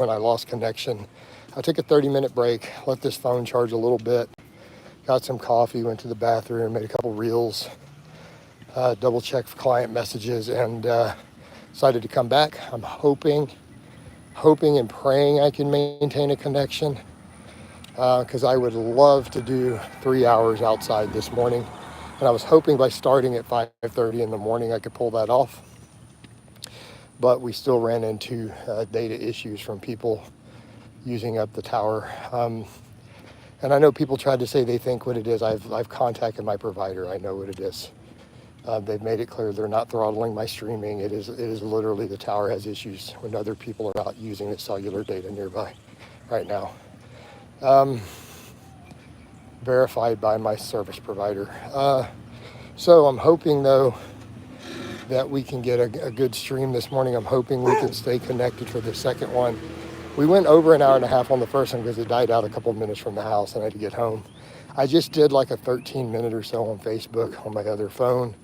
when I lost connection. I took a 30-minute break, let this phone charge a little bit, got some coffee, went to the bathroom, made a couple reels, double checked for client messages, and decided to come back. I'm hoping and praying I can maintain a connection, because I would love to do 3 hours outside this morning. And I was hoping by starting at 5:30 in the morning I could pull that off. But we still ran into data issues from people using up the tower. And I know people tried to say they think what it is. I've contacted my provider. I know what it is. They've made it clear they're not throttling my streaming. It is literally the tower has issues when other people are out using the cellular data nearby right now. Verified by my service provider. So I'm hoping though that we can get a good stream this morning. I'm hoping we can stay connected for the second one. We went over an hour and a half on the first one because it died out a couple minutes from the house and I had to get home. I just did like a 13-minute or so on Facebook on my other phone,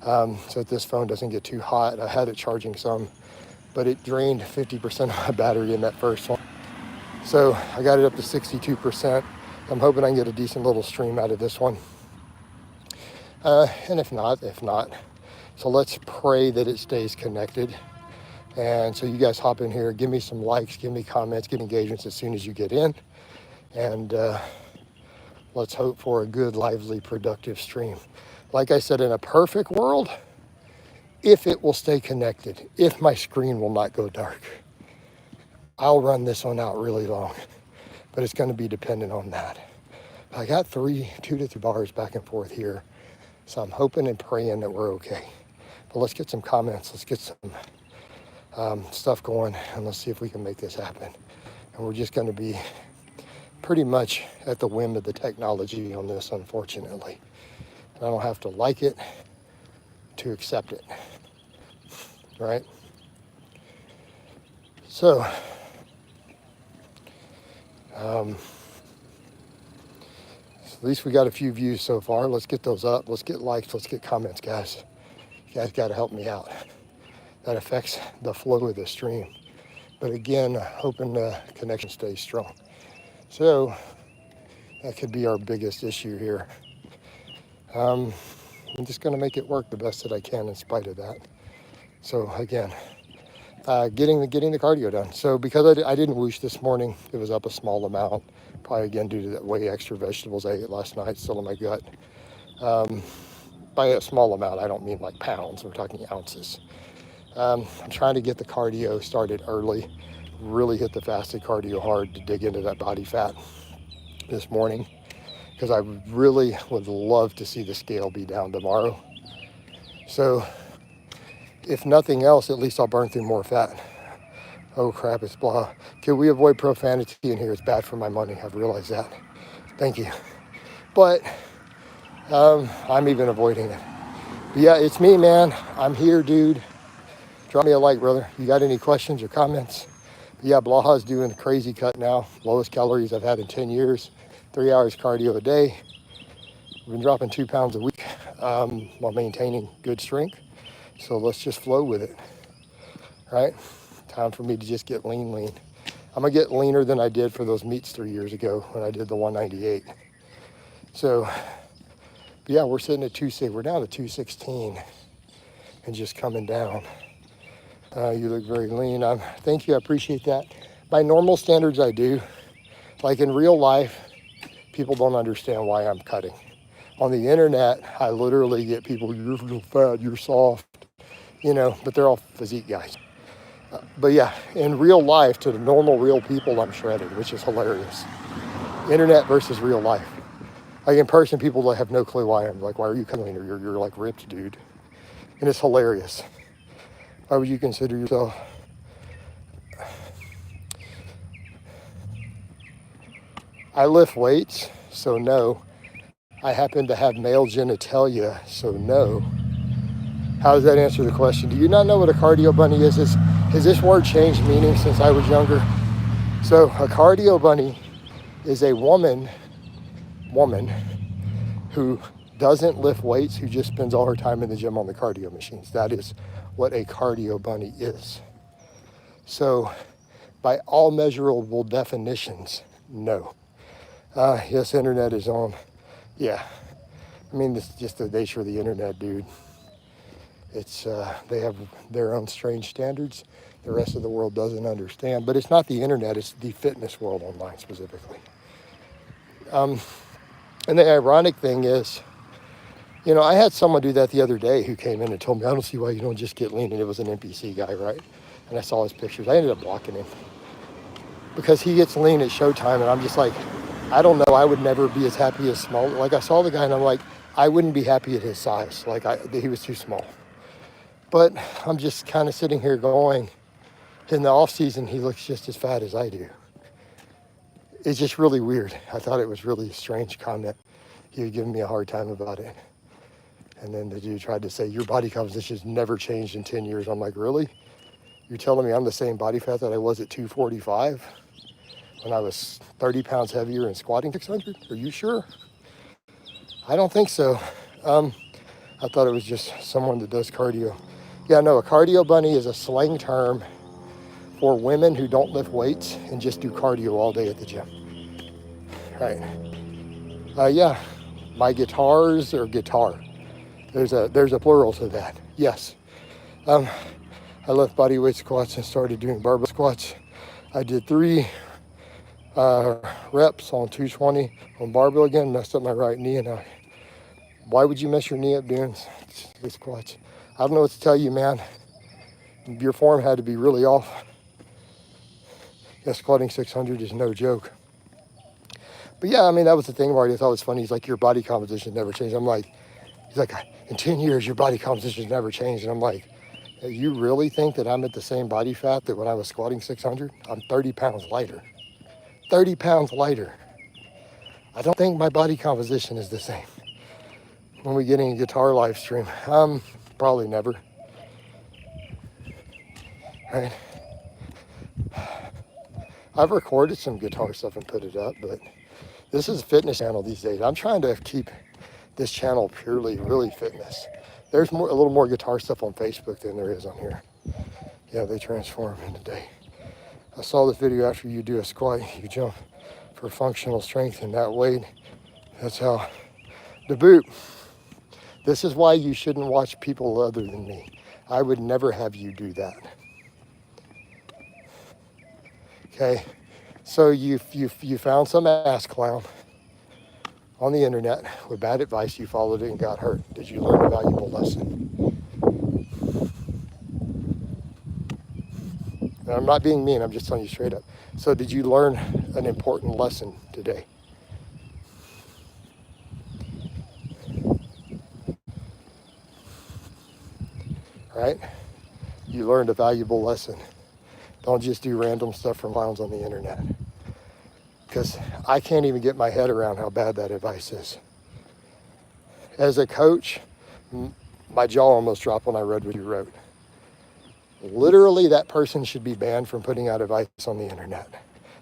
so that this phone doesn't get too hot. I had it charging some, but it drained 50% of my battery in that first one. So I got it up to 62%. I'm hoping I can get a decent little stream out of this one. And if not. So let's pray that it stays connected. And so you guys hop in here, give me some likes, give me comments, give me engagements as soon as you get in. And let's hope for a good, lively, productive stream. Like I said, in a perfect world, if it will stay connected, if my screen will not go dark, I'll run this one out really long. But it's going to be dependent on that. I got 2 to 3 bars back and forth here. So I'm hoping and praying that we're okay. But let's get some comments. Let's get some stuff going, and let's see if we can make this happen. And we're just going to be pretty much at the whim of the technology on this, unfortunately. And I don't have to like it to accept it, right? So, at least we got a few views so far. Let's get those up. Let's get likes. Let's get comments, guys. You guys got to help me out. That affects the flow of the stream. But again, hoping the connection stays strong. So that could be our biggest issue here. I'm just going to make it work the best that I can in spite of that. So again, getting the cardio done. So because I didn't whoosh this morning, it was up a small amount. Probably again due to that way extra vegetables I ate last night, still in my gut. By a small amount, I don't mean like pounds. We're talking ounces. I'm trying to get the cardio started early. Really hit the fasted cardio hard to dig into that body fat this morning, because I really would love to see the scale be down tomorrow. So if nothing else, at least I'll burn through more fat. Oh crap, it's Blaha. Can we avoid profanity in here? It's bad for my money. I've realized that. Thank you. But I'm even avoiding it. But yeah, it's me, man. I'm here, dude. Drop me a like, brother. You got any questions or comments? But yeah, Blaha's doing a crazy cut now. Lowest calories I've had in 10 years. 3 hours cardio a day. I've been dropping 2 pounds a week while maintaining good strength. So let's just flow with it, right? Time for me to just get lean. I'm gonna get leaner than I did for those meets 3 years ago when I did the 198. So, yeah, we're sitting at 260. We're down to 216 and just coming down. You look very lean. Thank you, I appreciate that. By normal standards, I do. Like in real life, people don't understand why I'm cutting. On the internet, I literally get people, you're real fat, you're soft, but they're all physique guys. But yeah, in real life, to the normal real people, I'm shredded, which is hilarious. Internet versus real life. Like in person, people have no clue why I'm like, why are you cutting? Or you're like ripped, dude. And it's hilarious. Why would you consider yourself? I lift weights, so no. I happen to have male genitalia, so no. How does that answer the question? Do you not know what a cardio bunny is? Has this word changed meaning since I was younger? So a cardio bunny is a woman who doesn't lift weights, who just spends all her time in the gym on the cardio machines. That is what a cardio bunny is. So By all measurable definitions, no. Yes, internet is on. Yeah. I mean, this is just the nature of the internet, dude. It's they have their own strange standards the rest of the world doesn't understand. But it's not the internet, it's the fitness world online specifically. And the ironic thing is, you know, I had someone do that the other day who came in and told me, I don't see why you don't just get lean. And it was an NPC guy, right? And I saw his pictures. I ended up blocking him because he gets lean at showtime. And I'm just like, I don't know. I would never be as happy as small. Like I saw the guy and I'm like, I wouldn't be happy at his size. Like he was too small. But I'm just kind of sitting here going, in the off season, he looks just as fat as I do. It's just really weird. I thought it was really a strange comment. He was giving me a hard time about it. And then the dude tried to say, your body composition has never changed in 10 years. I'm like, really? You're telling me I'm the same body fat that I was at 245 when I was 30 pounds heavier and squatting 600? Are you sure? I don't think so. I thought it was just someone that does cardio. Yeah, no, a cardio bunny is a slang term for women who don't lift weights and just do cardio all day at the gym. Right. Yeah, my guitars or guitar. There's a plural to that. Yes. I left bodyweight squats and started doing barbell squats. I did 3 reps on 220 on barbell again, messed up my right knee. And why would you mess your knee up doing squats? I don't know what to tell you, man. Your form had to be really off. Yeah, squatting 600 is no joke. But yeah, I mean, that was the thing where I thought it was funny. He's like, your body composition never changed. I'm like, he's like, in 10 years, your body composition has never changed. And I'm like, you really think that I'm at the same body fat that when I was squatting 600? I'm 30 pounds lighter. 30 pounds lighter. I don't think my body composition is the same. When we get in a guitar live stream, probably never. Right? I've recorded some guitar stuff and put it up, but this is a fitness channel these days. I'm trying to keep this channel purely really fitness. There's a little more guitar stuff on Facebook than there is on here. Yeah, they transform in a day. I saw this video after you do a squat, you jump for functional strength in that weight. That's how. The boot. This is why you shouldn't watch people other than me. I would never have you do that. Okay, so you found some ass clown on the internet with bad advice. You followed it and got hurt. Did you learn a valuable lesson? And I'm not being mean. I'm just telling you straight up. So did you learn an important lesson today? Right? You learned a valuable lesson. Don't just do random stuff from clowns on the internet. Because I can't even get my head around how bad that advice is. As a coach, my jaw almost dropped when I read what you wrote. Literally, that person should be banned from putting out advice on the internet.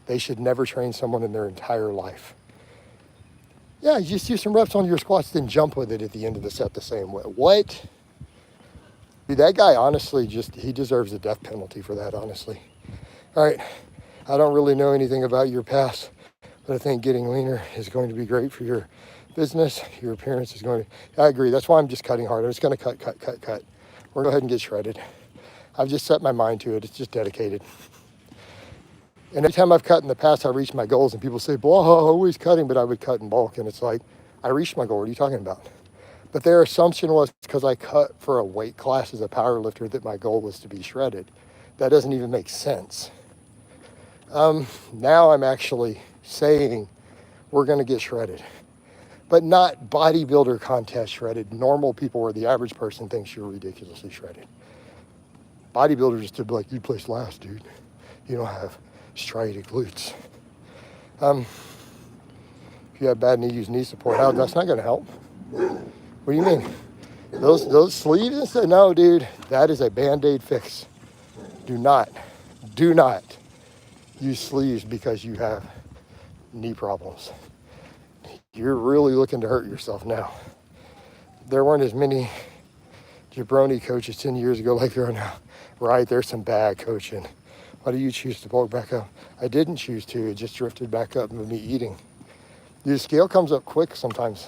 They should never train someone in their entire life. Yeah, you just do some reps on your squats, then jump with it at the end of the set the same way. What? Dude, that guy, honestly, he deserves a death penalty for that, honestly. All right, I don't really know anything about your past, but I think getting leaner is going to be great for your business. Your appearance is going to, I agree. That's why I'm just cutting hard. I'm just going to cut. We're going to go ahead and get shredded. I've just set my mind to it. It's just dedicated. And every time I've cut in the past, I reached my goals, and people say, Blaha, always cutting, but I would cut in bulk. And it's like, I reached my goal. What are you talking about? But their assumption was because I cut for a weight class as a power lifter that my goal was to be shredded. That doesn't even make sense. Now I'm actually saying we're going to get shredded, but not bodybuilder contest shredded. Normal people where the average person thinks you're ridiculously shredded. Bodybuilders just to be like, you placed last, dude. You don't have striated glutes. If you have bad knee, use knee support. How? That's not going to help. What do you mean? Those sleeves and stuff? No, dude, that is a Band-Aid fix. Do not use sleeves because you have knee problems. You're really looking to hurt yourself now. There weren't as many jabroni coaches 10 years ago like there are now. Right, there's some bad coaching. Why do you choose to bulk back up? I didn't choose to. It just drifted back up with me eating. The scale comes up quick sometimes.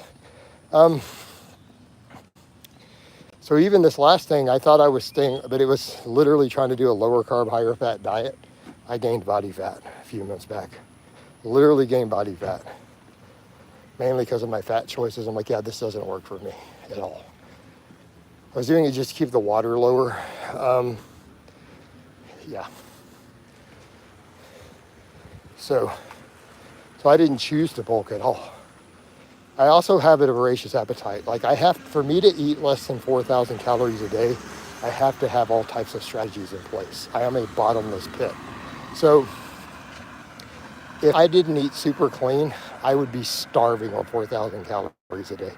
So even this last thing, I thought I was staying, but it was literally trying to do a lower carb, higher fat diet. I gained body fat a few months back. Literally gained body fat. Mainly because of my fat choices. I'm like, yeah, this doesn't work for me at all. I was doing it just to keep the water lower. Yeah. So I didn't choose to bulk at all. I also have a voracious appetite. Like for me to eat less than 4,000 calories a day, I have to have all types of strategies in place. I am a bottomless pit. So if I didn't eat super clean, I would be starving on 4,000 calories a day.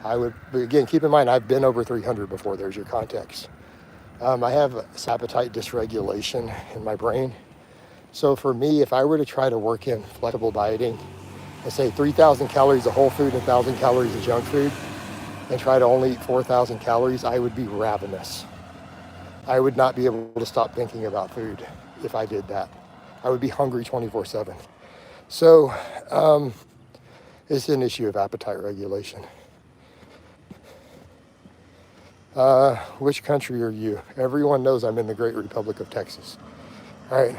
But again, keep in mind, I've been over 300 before. There's your context. I have appetite dysregulation in my brain. So for me, if I were to try to work in flexible dieting and say 3,000 calories of whole food and 1,000 calories of junk food and try to only eat 4,000 calories, I would be ravenous. I would not be able to stop thinking about food if I did that. I would be hungry 24/7. So it's an issue of appetite regulation. Which country are you? Everyone knows I'm in the Great Republic of Texas. All right.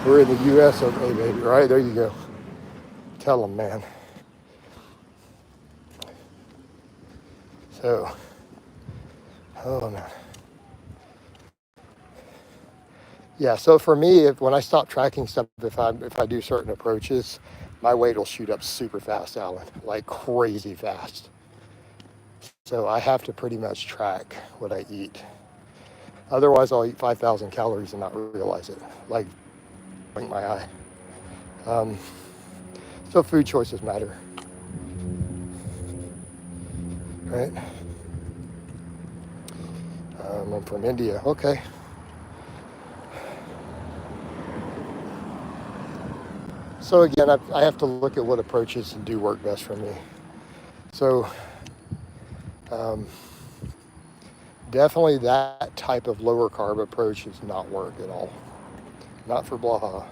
We're in the U.S. Okay, baby. All right, there you go. Tell them, man. So, oh man. Yeah, so for me, when I stop tracking stuff, if I do certain approaches, my weight will shoot up super fast, Alan, like crazy fast. So I have to pretty much track what I eat. Otherwise, I'll eat 5,000 calories and not realize it, like blink my eye. So food choices matter, right? I'm from India, okay. So again, I have to look at what approaches do work best for me. So definitely that type of lower carb approach does not work at all. Not for Blaha.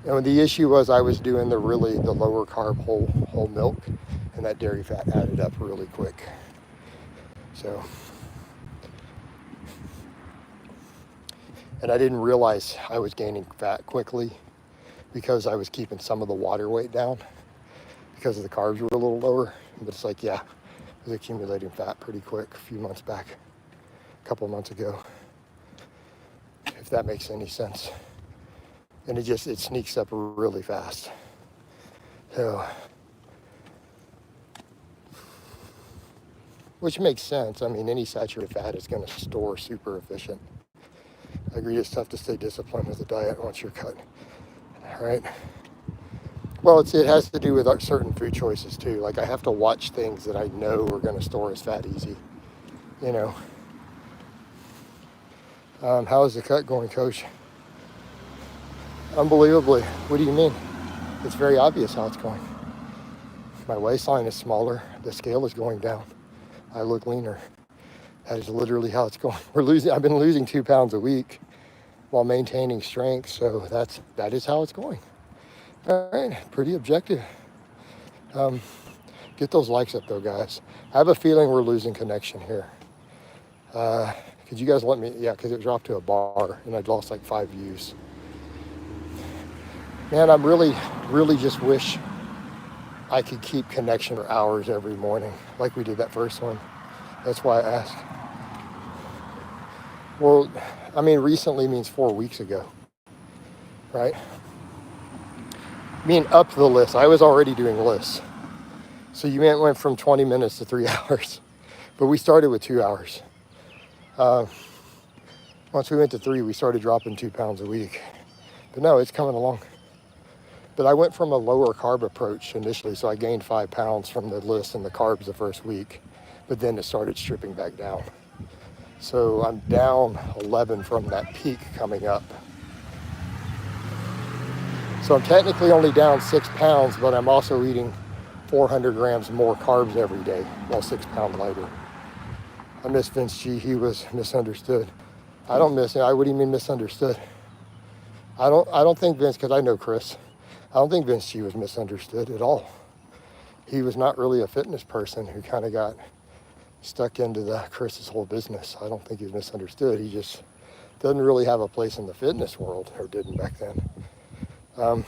And the issue was I was doing the lower carb whole milk, and that dairy fat added up really quick. So, and I didn't realize I was gaining fat quickly because I was keeping some of the water weight down because the carbs were a little lower. But it's like, yeah, I was accumulating fat pretty quick a few months back, a couple months ago, if that makes any sense. And it sneaks up really fast. So, which makes sense. I mean, any saturated fat is going to store super efficient. I agree it's tough to stay disciplined with the diet once you're cut. All right. Well, it has to do with certain food choices too. Like I have to watch things that I know are going to store as fat easy. You know. How is the cut going, Coach? Unbelievably. What do you mean? It's very obvious how it's going. My waistline is smaller. The scale is going down. I look leaner. That is literally how it's going. I've been losing 2 pounds a week while maintaining strength. So that is how it's going. All right, pretty objective. Get those likes up though, guys. I have a feeling we're losing connection here. Could you guys let me, yeah, because it dropped to a bar and I'd lost like 5 views. Man, I'm really just wish I could keep connection for hours every morning like we did that first one. That's why I asked. Well, I mean, recently means 4 weeks ago, right? I mean, up the list. I was already doing lists. So you went from 20 minutes to 3 hours, but we started with 2 hours. Once we went to 3, we started dropping 2 pounds a week. But no, it's coming along. But I went from a lower carb approach initially, so I gained 5 pounds from the list and the carbs the first week, but then it started stripping back down. So I'm down 11 from that peak coming up. So I'm technically only down 6 pounds, but I'm also eating 400 grams more carbs every day, while 6 pounds lighter. I miss Vince G. He was misunderstood. I don't miss him. What do you mean misunderstood? I don't think Vince, because I know Chris, I don't think Vince G was misunderstood at all. He was not really a fitness person who kind of got stuck into Chris's whole business. I don't think he was misunderstood. He just doesn't really have a place in the fitness world, or didn't back then.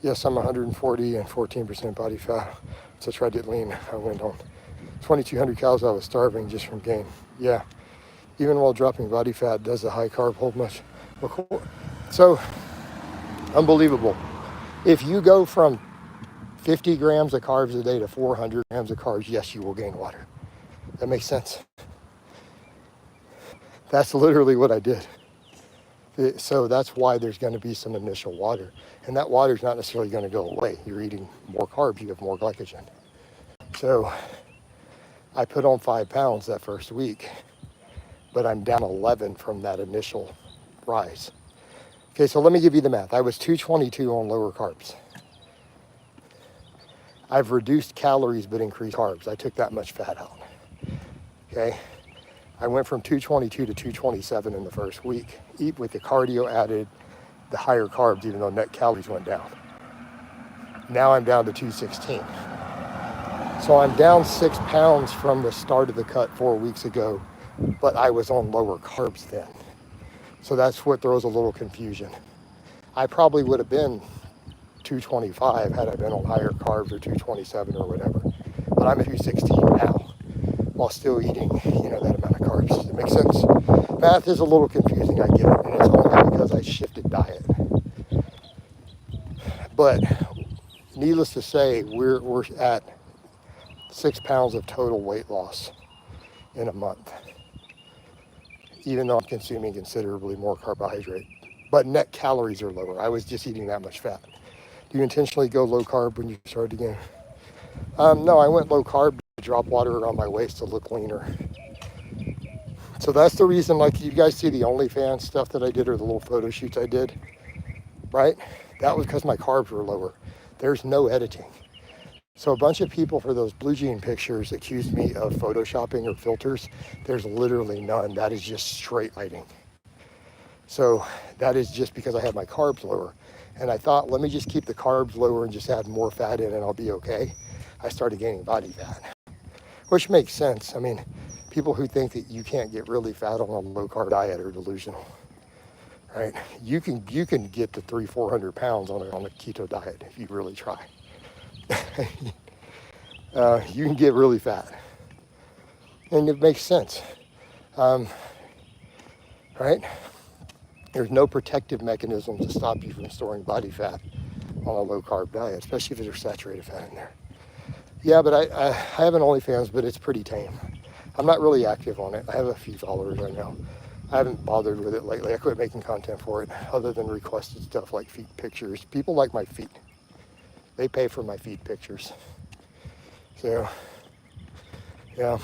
Yes, I'm 140 and 14% body fat. So I tried to get lean. I went on 2,200 calories. I was starving just from gain. Yeah, even while dropping body fat, does the high carb hold much? So, unbelievable. If you go from 50 grams of carbs a day to 400 grams of carbs, yes, you will gain water. That makes sense. That's literally what I did. So that's why there's going to be some initial water. And that water is not necessarily going to go away. You're eating more carbs, you have more glycogen. So I put on 5 pounds that first week, but I'm down 11 from that initial rise. Okay, so let me give you the math. I was 222 on lower carbs. I've reduced calories but increased carbs. I took that much fat out. Okay, I went from 222 to 227 in the first week. Eat with the cardio added, the higher carbs, even though net calories went down. Now I'm down to 216. So I'm down 6 pounds from the start of the cut 4 weeks ago, but I was on lower carbs then. So that's what throws a little confusion. I probably would have been 225 had I been on higher carbs, or 227 or whatever. But I'm at 216 now while still eating, that amount of carbs. Does it make sense? Math is a little confusing, I get it. And it's only because I shifted diet. But needless to say, we're at 6 pounds of total weight loss in a month, even though I'm consuming considerably more carbohydrate. But net calories are lower. I was just eating that much fat. Do you intentionally go low carb when you start again? No, I went low carb to drop water around my waist to look leaner. So that's the reason, like, you guys see the OnlyFans stuff that I did, or the little photo shoots I did, right? That was because my carbs were lower. There's no editing. So a bunch of people for those blue jean pictures accused me of photoshopping or filters. There's literally none. That is just straight lighting. So that is just because I have my carbs lower. And I thought, let me just keep the carbs lower and just add more fat in and I'll be okay. I started gaining body fat, which makes sense. I mean, people who think that you can't get really fat on a low carb diet are delusional, right? You can get to 300-400 pounds on a keto diet if you really try. You can get really fat, and it makes sense, right? There's no protective mechanism to stop you from storing body fat on a low carb diet, especially if there's saturated fat in there. Yeah, but I have an OnlyFans, but it's pretty tame. I'm not really active on it. I have a few followers right now. I haven't bothered with it lately. I quit making content for it, other than requested stuff like feet pictures. People like my feet. They pay for my feet pictures. So, yeah.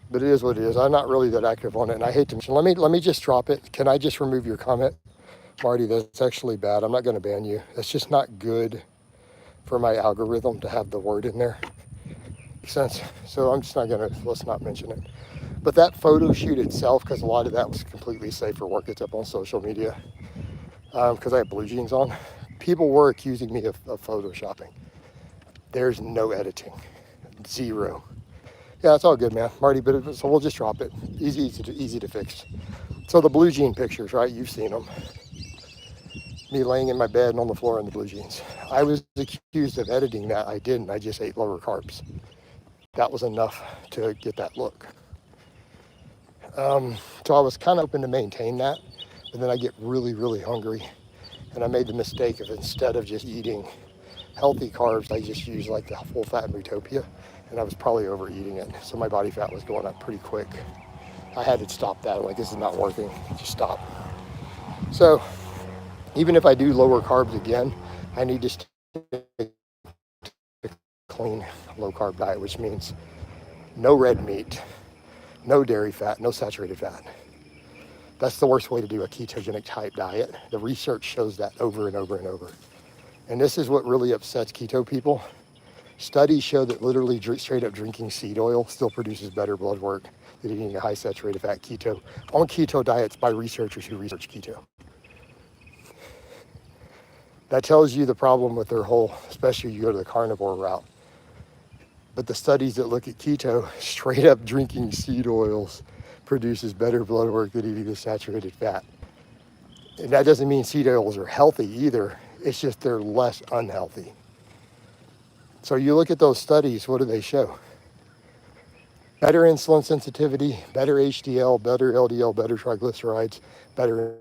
But it is what it is. I'm not really that active on it, and I hate to mention. Let me just drop it. Can I just remove your comment, Marty? That's actually bad. I'm not going to ban you. That's just not good for my algorithm to have the word in there. Makes sense? So I'm just not going to. Let's not mention it. But that photo shoot itself, because a lot of that was completely safe for work. It's up on social media because I have blue jeans on. People were accusing me of photoshopping. There's no editing. Zero. Yeah, it's all good, man. Marty, so we'll just drop it. Easy to fix. So the blue jean pictures, right? You've seen them. Me laying in my bed and on the floor in the blue jeans. I was accused of editing that. I didn't. I just ate lower carbs. That was enough to get that look. So I was kind of hoping to maintain that, but then I get really, really hungry. And I made the mistake of, instead of just eating healthy carbs, I just used like the full fat Utopia, and I was probably overeating it. So my body fat was going up pretty quick. I had to stop that. I'm like, this is not working. Just stop. So even if I do lower carbs again, I need to stick to a clean low carb diet, which means no red meat, no dairy fat, no saturated fat. That's the worst way to do a ketogenic type diet. The research shows that over and over and over. And this is what really upsets keto people. Studies show that literally straight up drinking seed oil still produces better blood work than eating a high saturated fat keto on keto diets by researchers who research keto. That tells you the problem with their whole, especially you go to the carnivore route. But the studies that look at keto, straight up drinking seed oils produces better blood work than eating the saturated fat. And that doesn't mean seed oils are healthy either. It's just they're less unhealthy. So you look at those studies, what do they show? Better insulin sensitivity, better HDL, better LDL, better triglycerides, better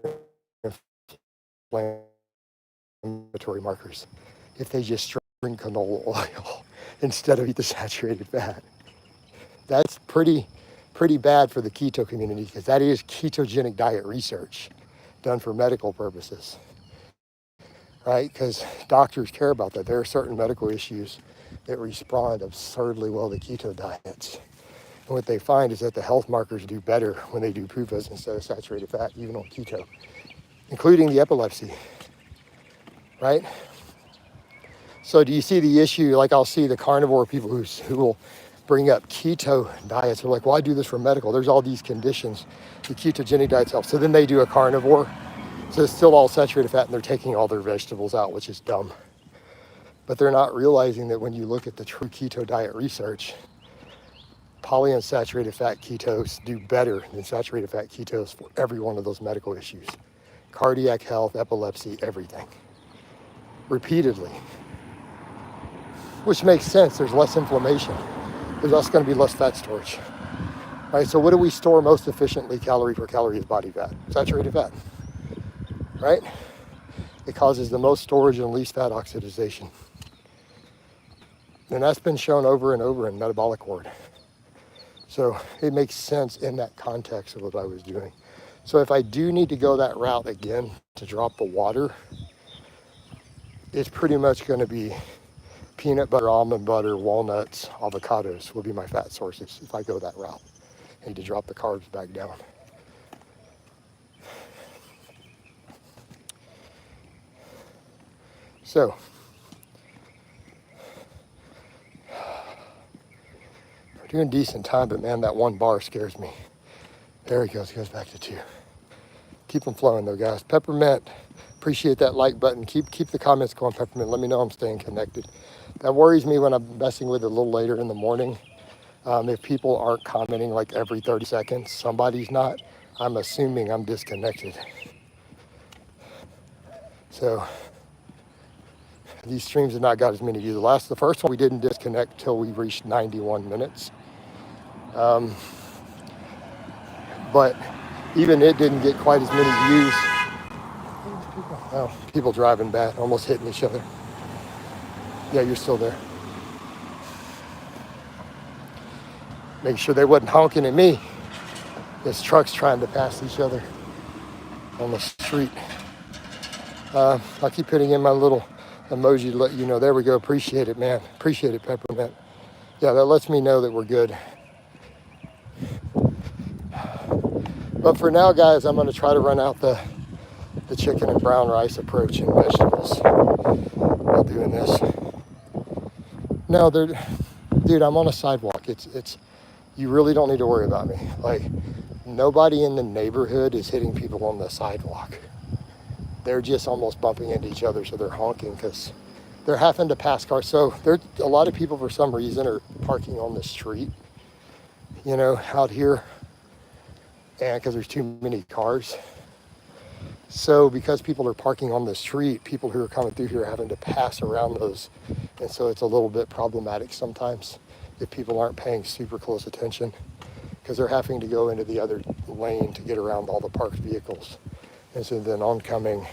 inflammatory markers if they just drink canola oil instead of eat the saturated fat. That's pretty bad for the keto community because that is ketogenic diet research done for medical purposes, right? Because doctors care about that. There are certain medical issues that respond absurdly well to keto diets. And what they find is that the health markers do better when they do PUFAs instead of saturated fat, even on keto, including the epilepsy, right? So do you see the issue? Like I'll see the carnivore people who will bring up keto diets. They're like, well, I do this for medical. There's all these conditions. The ketogenic diets help. So then they do a carnivore. So it's still all saturated fat and they're taking all their vegetables out, which is dumb. But they're not realizing that when you look at the true keto diet research, polyunsaturated fat ketos do better than saturated fat ketos for every one of those medical issues. Cardiac health, epilepsy, everything. Repeatedly. Which makes sense. There's less inflammation. There's also going to be less fat storage. Right? So what do we store most efficiently calorie per calorie is body fat, saturated fat. Right? It causes the most storage and least fat oxidation. And that's been shown over and over in metabolic ward. So it makes sense in that context of what I was doing. So if I do need to go that route again to drop the water, it's pretty much going to be peanut butter, almond butter, walnuts, avocados will be my fat sources if I go that route. I need to drop the carbs back down. So, we're doing decent time, but man, that one bar scares me. There he goes back to 2. Keep them flowing though, guys. Peppermint, appreciate that like button. Keep the comments going, Peppermint. Let me know I'm staying connected. That worries me when I'm messing with it a little later in the morning. If people aren't commenting like every 30 seconds, somebody's not, I'm assuming I'm disconnected. So these streams have not got as many views. The first one we didn't disconnect till we reached 91 minutes. But even it didn't get quite as many views. Oh, people driving bad, almost hitting each other. Yeah, you're still there. Make sure they wasn't honking at me. There's trucks trying to pass each other on the street. I'll keep putting in my little emoji to let you know. There we go. Appreciate it, man. Appreciate it, Peppermint. Yeah, that lets me know that we're good. But for now, guys, I'm going to try to run out the chicken and brown rice approach and vegetables while doing this. No, dude, I'm on a sidewalk. It's you really don't need to worry about me. Like, nobody in the neighborhood is hitting people on the sidewalk. They're just almost bumping into each other, so they're honking because they're having to pass cars. So a lot of people, for some reason, are parking on the street, out here, and because there's too many cars. So because people are parking on the street, people who are coming through here are having to pass around those. And so it's a little bit problematic sometimes if people aren't paying super close attention because they're having to go into the other lane to get around all the parked vehicles. And so then oncoming,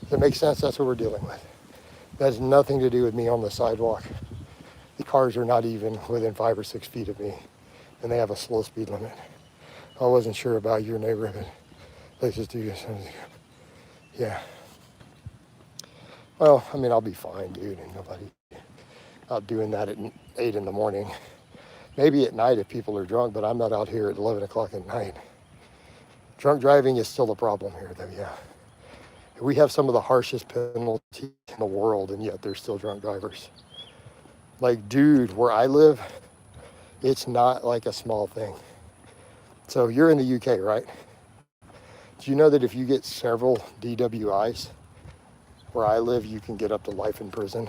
if it makes sense, that's what we're dealing with. That has nothing to do with me on the sidewalk. The cars are not even within 5 or 6 feet of me, and they have a slow speed limit. I wasn't sure about your neighborhood. Let's just do this. Yeah. Well, I mean, I'll be fine, dude. And nobody out doing that at 8 in the morning. Maybe at night if people are drunk, but I'm not out here at 11 o'clock at night. Drunk driving is still a problem here, though, yeah. We have some of the harshest penalties in the world, and yet there's still drunk drivers. Like, dude, where I live, it's not like a small thing. So you're in the UK, right? Do you know that if you get several DWIs, where I live, you can get up to life in prison?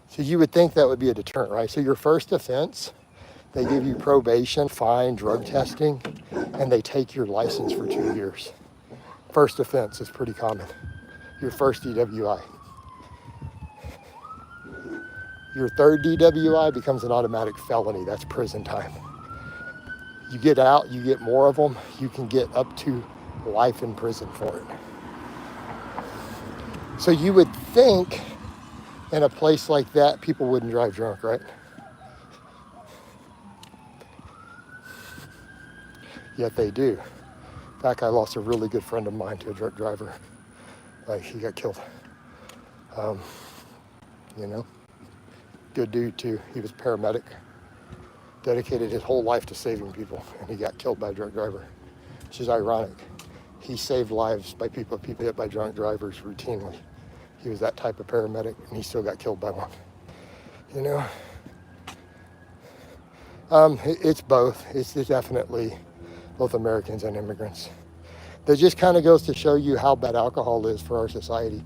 So you would think that would be a deterrent, right? So your first offense, they give you probation, fine, drug testing, and they take your license for 2 years. First offense is pretty common. Your first DWI. Your third DWI becomes an automatic felony. That's prison time. You get out, you get more of them, you can get up to life in prison for it. So you would think in a place like that, people wouldn't drive drunk, right? Yet they do. In fact, I lost a really good friend of mine to a drunk driver. Like, he got killed. You know, good dude too. He was a paramedic, dedicated his whole life to saving people, and he got killed by a drunk driver, which is ironic. He saved lives by people hit by drunk drivers routinely. He was that type of paramedic, and he still got killed by one. You know, it's both. It's definitely both Americans and immigrants. That just kind of goes to show you how bad alcohol is for our society.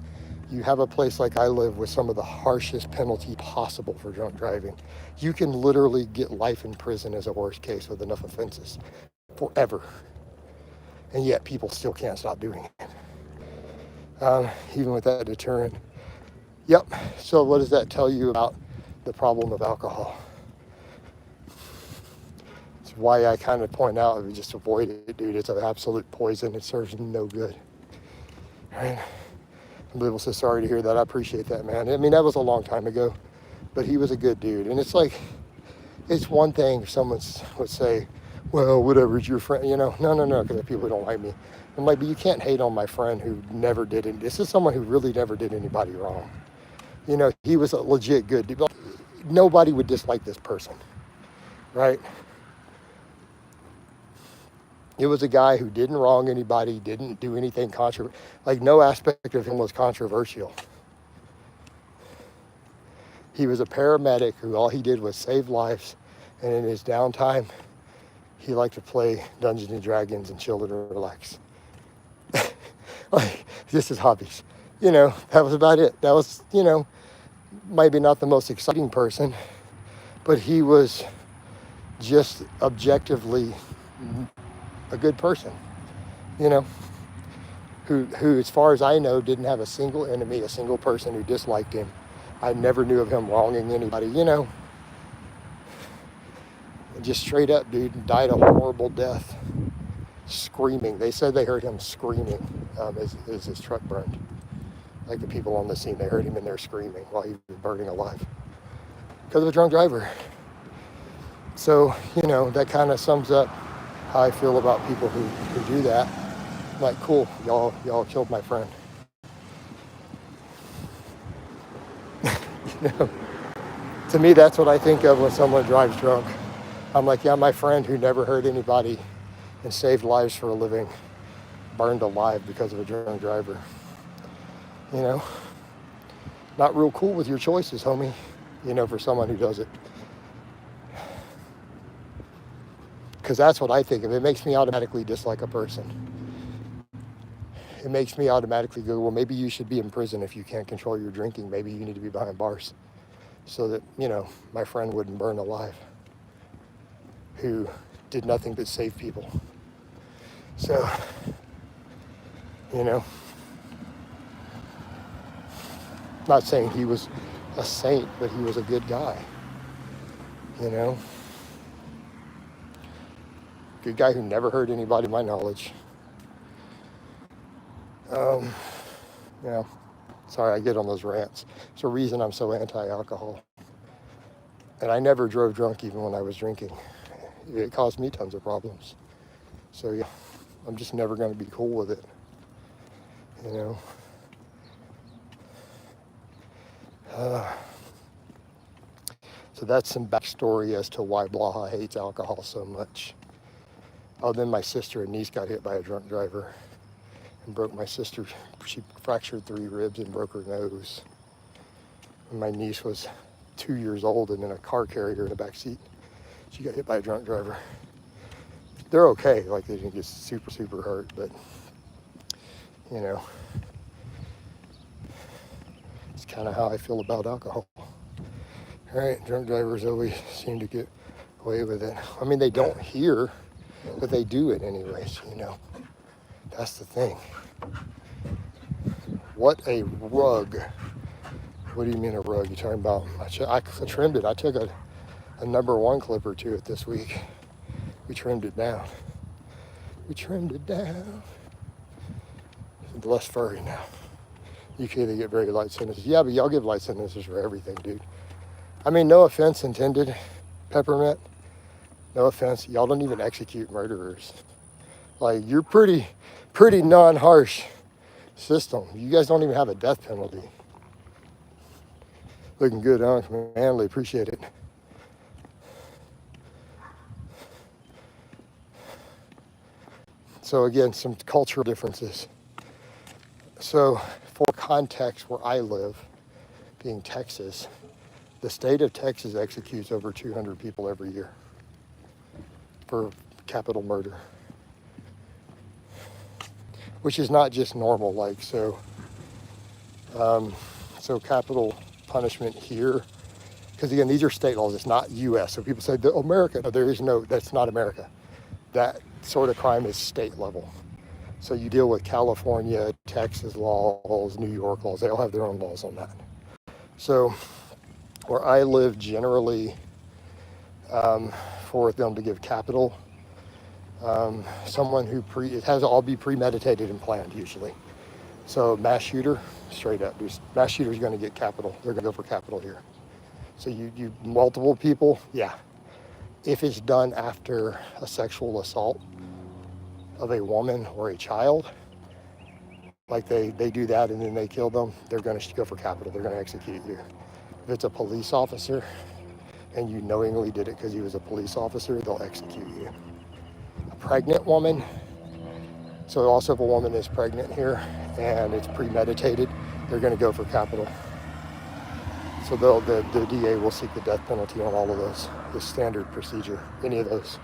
You have a place like I live with some of the harshest penalty possible for drunk driving. You can literally get life in prison as a worst case with enough offenses forever. And yet people still can't stop doing it. Even with that deterrent. Yep, so what does that tell you about the problem of alcohol? It's why I kind of point out, we just avoid it, dude. It's an absolute poison. It serves no good. Right? People say, sorry to hear that. I appreciate that, man. I mean, that was a long time ago, but he was a good dude. And it's like, it's one thing if someone would say, well, whatever, it's your friend, you know. No, because people don't like me. I'm like, but you can't hate on my friend who never did it. This is someone who really never did anybody wrong. You know, he was a legit good dude. Nobody would dislike this person, right? It was a guy who didn't wrong anybody, didn't do anything controversial. Like, no aspect of him was controversial. He was a paramedic who all he did was save lives. And in his downtime, he liked to play Dungeons and Dragons and chill and relax. Like, just his hobbies. You know, that was about it. That was, you know, maybe not the most exciting person, but he was just objectively a good person, you know, who, as far as I know, didn't have a single enemy, a single person who disliked him. I never knew of him wronging anybody, you know. Just straight up, dude, died a horrible death, screaming. They said they heard him screaming as his truck burned. Like, the people on the scene, they heard him in there screaming while he was burning alive because of a drunk driver. So, you know, that kind of sums up how I feel about people who do that. I'm like, cool, y'all killed my friend. You know, to me, that's what I think of when someone drives drunk. I'm like, yeah, my friend who never hurt anybody and saved lives for a living burned alive because of a drunk driver. You know, not real cool with your choices, homie, you know, for someone who does it. Because that's what I think of. It makes me automatically dislike a person. It makes me automatically go, well, maybe you should be in prison if you can't control your drinking. Maybe you need to be behind bars so that, you know, my friend wouldn't burn alive, who did nothing but save people. So, you know, not saying he was a saint, but he was a good guy, you know. Good guy who never hurt anybody, to my knowledge. You know, sorry, I get on those rants. It's the reason I'm so anti-alcohol. And I never drove drunk even when I was drinking. It caused me tons of problems. So yeah, I'm just never going to be cool with it, you know. So that's some backstory as to why Blaha hates alcohol so much. Oh, then my sister and niece got hit by a drunk driver and broke my sister. She fractured 3 ribs and broke her nose. And my niece was 2 years old and in a car carried her in the back seat. She got hit by a drunk driver. They're okay, like they didn't get super, super hurt, but you know, it's kind of how I feel about alcohol. All right, drunk drivers always seem to get away with it. I mean, they don't hear, but they do it anyways, you know. That's the thing. What a rug. What do you mean a rug? You're talking about, I trimmed it. I took a number 1 clipper to it this week. We trimmed it down. We trimmed it down. It's less furry now. UK, they get very light sentences. Yeah, but y'all give light sentences for everything, dude. I mean, no offense intended, Peppermint. No offense. Y'all don't even execute murderers. Like, you're pretty non-harsh system. You guys don't even have a death penalty. Looking good, huh? Manly, appreciate it. So again, some cultural differences. So for context, where I live, being Texas, the state of Texas executes over 200 people every year for capital murder, which is not just normal. Like, so capital punishment here, because again, these are state laws, it's not US. So people say, America, no, there is no, that's not America. That sort of crime is state level. So you deal with California, Texas laws, New York laws, they all have their own laws on that. So where I live, generally, for them to give capital, someone who it has to all be premeditated and planned usually. So mass shooter, straight up, mass shooter is going to get capital. They're going to go for capital here. So you multiple people, yeah. If it's done after a sexual assault of a woman or a child, like they do that and then they kill them, they're going to go for capital. They're going to execute you. If it's a police officer and you knowingly did it because he was a police officer, they'll execute you. A pregnant woman, so also if a woman is pregnant here and it's premeditated, they're going to go for capital. So the DA will seek the death penalty on all of those, the standard procedure, any of those.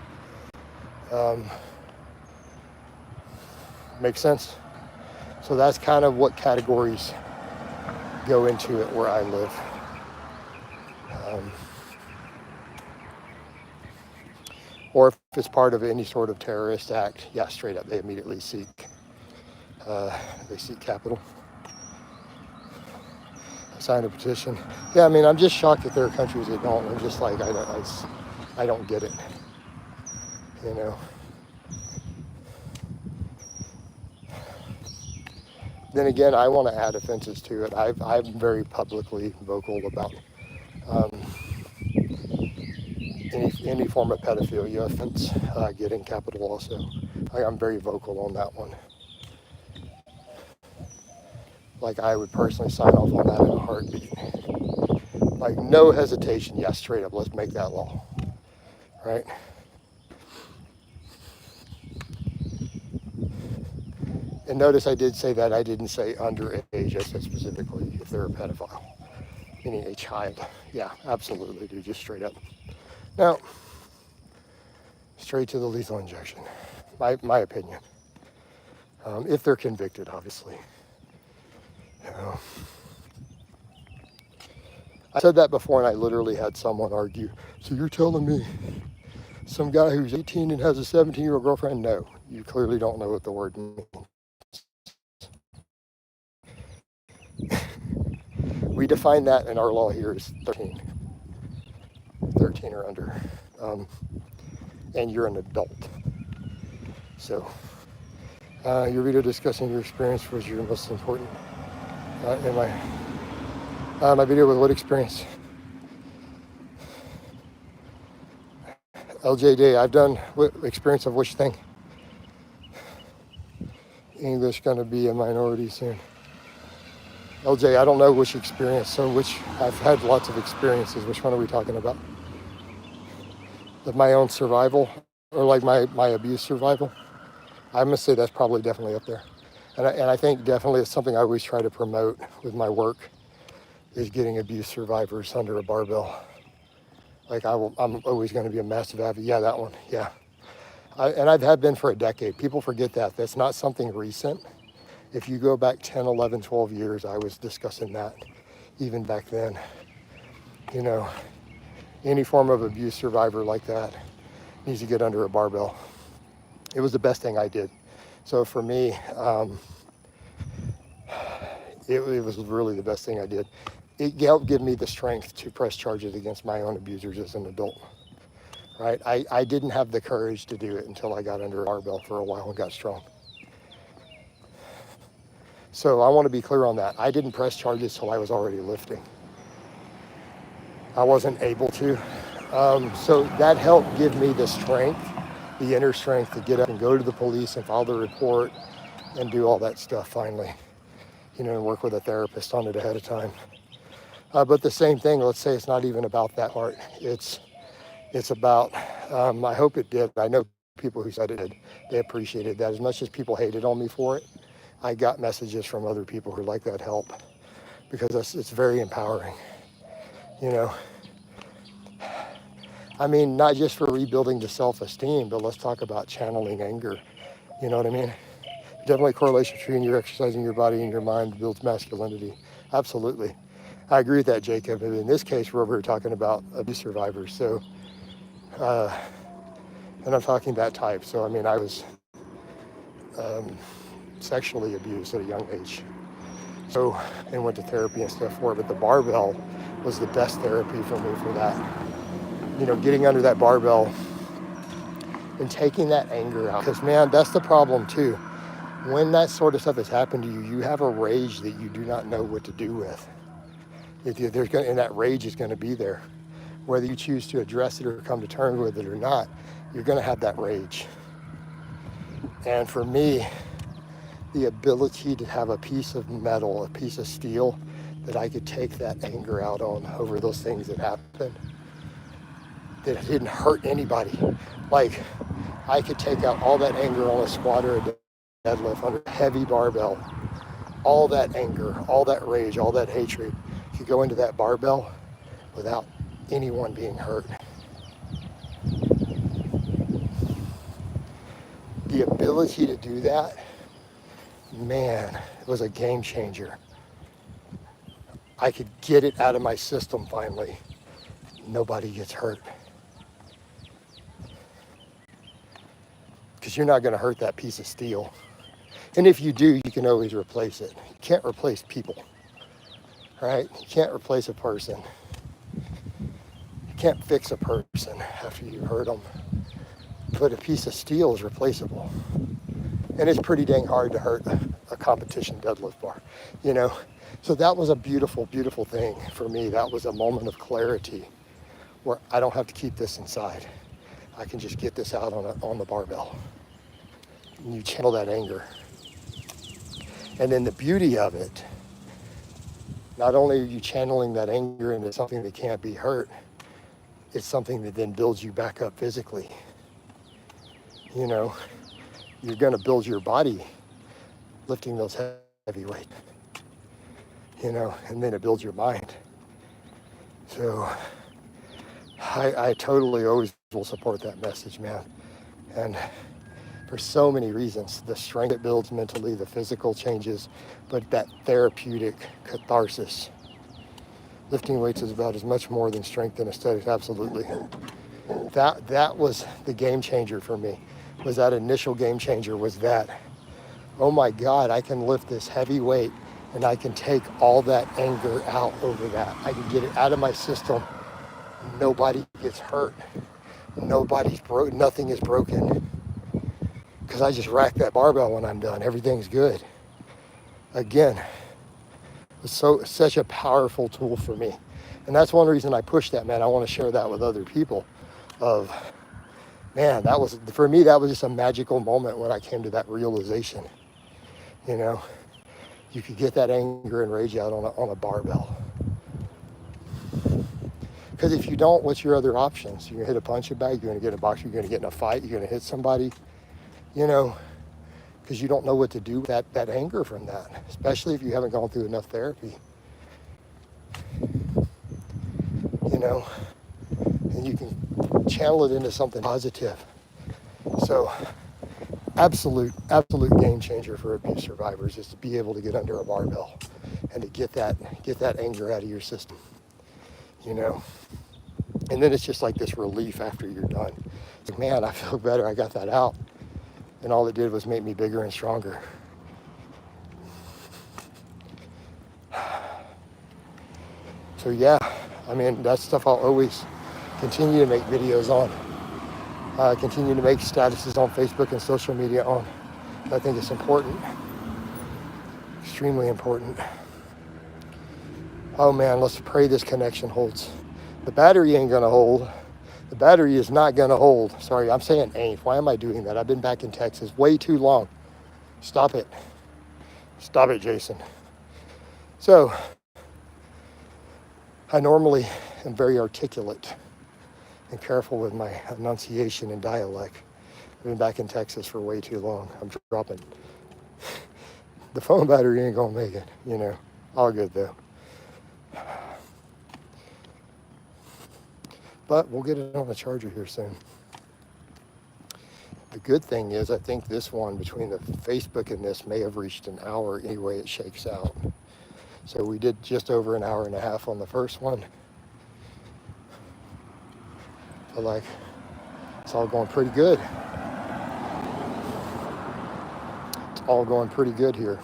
Makes sense? So that's kind of what categories go into it where I live. Or if it's part of any sort of terrorist act, yeah, straight up, they immediately seek capital. Sign a petition. Yeah, I mean, I'm just shocked that there are countries that don't. I'm just like, I don't get it, you know. Then again, I want to add offenses to it. I'm very publicly vocal about any form of pedophilia offense getting capital also. I'm very vocal on that one. Like, I would personally sign off on that in a heartbeat. Like, no hesitation. Yeah, straight up, let's make that law, right? And notice I did say that. I didn't say underage. I said specifically if they're a pedophile, meaning a child. Yeah, absolutely, dude, just straight up. Now, straight to the lethal injection, my opinion. If they're convicted, obviously. I said that before, and I literally had someone argue, so you're telling me some guy who's 18 and has a 17-year-old girlfriend? No, you clearly don't know what the word means. We define that in our law here as 13 or under, and you're an adult. So your video discussing your experience was your most important. In my video with what experience? LJD, I've done experience of which thing? English gonna be a minority soon. LJ, I don't know which experience, so I've had lots of experiences. Which one are we talking about? Of my own survival? or like my abuse survival, I'm gonna say that's probably definitely up there. And I think definitely it's something I always try to promote with my work is getting abuse survivors under a barbell. Like I'm always going to be a massive advocate. Yeah, that one. Yeah. And I've had been for a decade. People forget that. That's not something recent. If you go back 10, 11, 12 years, I was discussing that even back then. You know, any form of abuse survivor like that needs to get under a barbell. It was the best thing I did. So for me, it was really the best thing I did. It helped give me the strength to press charges against my own abusers as an adult, right? I didn't have the courage to do it until I got under a barbell for a while and got strong. So I want to be clear on that. I didn't press charges till I was already lifting. I wasn't able to. So that helped give me the strength, the inner strength to get up and go to the police and file the report and do all that stuff finally, you know, and work with a therapist on it ahead of time. But the same thing, let's say it's not even about that part. It's about, I hope it did. I know people who said it did. They appreciated that. As much as people hated on me for it, I got messages from other people who like that help because it's very empowering, you know. I mean, not just for rebuilding the self-esteem, but let's talk about channeling anger. You know what I mean? Definitely correlation between your exercising your body and your mind builds masculinity. Absolutely. I agree with that, Jacob. In this case, we're over here talking about abuse survivors. So, and I'm talking that type. So, I mean, I was sexually abused at a young age. So, and went to therapy and stuff for it. But the barbell was the best therapy for me for that. You know, getting under that barbell and taking that anger out. Because, man, that's the problem, too. When that sort of stuff has happened to you, you have a rage that you do not know what to do with. And that rage is going to be there. Whether you choose to address it or come to terms with it or not, you're going to have that rage. And for me, the ability to have a piece of metal, a piece of steel that I could take that anger out on over those things that happened, that didn't hurt anybody. Like, I could take out all that anger on a squat or a deadlift under a heavy barbell. All that anger, all that rage, all that hatred could go into that barbell without anyone being hurt. The ability to do that, man, it was a game changer. I could get it out of my system finally. Nobody gets hurt. Because you're not going to hurt that piece of steel. And if you do, you can always replace it. You can't replace people, right? You can't replace a person. You can't fix a person after you hurt them. But a piece of steel is replaceable. And it's pretty dang hard to hurt a competition deadlift bar, you know? So that was a beautiful, beautiful thing for me. That was a moment of clarity where I don't have to keep this inside. I can just get this out on the barbell. And you channel that anger. And then the beauty of it, not only are you channeling that anger into something that can't be hurt, it's something that then builds you back up physically. You know, you're going to build your body lifting those heavy weights, you know, and then it builds your mind. So I totally always will support that message, man. And for so many reasons, the strength it builds mentally, the physical changes, but that therapeutic catharsis. Lifting weights is about as much more than strength and aesthetics, absolutely. That was the game changer for me, was that initial game changer was that, oh my God, I can lift this heavy weight and I can take all that anger out over that. I can get it out of my system. Nobody gets hurt. Nobody's broken, nothing is broken. Because I just rack that barbell when I'm done. Everything's good. Again, it's such a powerful tool for me. And that's one reason I push that, man. I want to share that with other people of, man, that was, for me, that was just a magical moment when I came to that realization. You know, you could get that anger and rage out on a barbell. Because if you don't, what's your other options? You're gonna hit a punching bag, you're gonna get in a box, you're gonna get in a fight, you're gonna hit somebody, you know, because you don't know what to do with that anger from that, especially if you haven't gone through enough therapy, you know, and you can channel it into something positive. So absolute game changer for abuse survivors is to be able to get under a barbell and to get that anger out of your system, you know. And then it's just like this relief after you're done. It's like, man, I feel better, I got that out. And all it did was make me bigger and stronger. So yeah, I mean, that's stuff I'll always continue to make videos on. Continue to make statuses on Facebook and social media on. I think it's important. Extremely important. Oh man, let's pray this connection holds. The battery ain't gonna hold. The battery is not gonna hold. Sorry, I'm saying ain't. Why am I doing that? I've been back in Texas way too long. Stop it. Stop it, Jason. So, I normally am very articulate and careful with my enunciation and dialect. I've been back in Texas for way too long. I'm dropping. The phone battery ain't gonna make it, you know. All good though. But we'll get it on the charger here soon. The good thing is I think this one between the Facebook and this may have reached an hour any way it shakes out. So we did just over an hour and a half on the first one. But like, it's all going pretty good. It's all going pretty good here.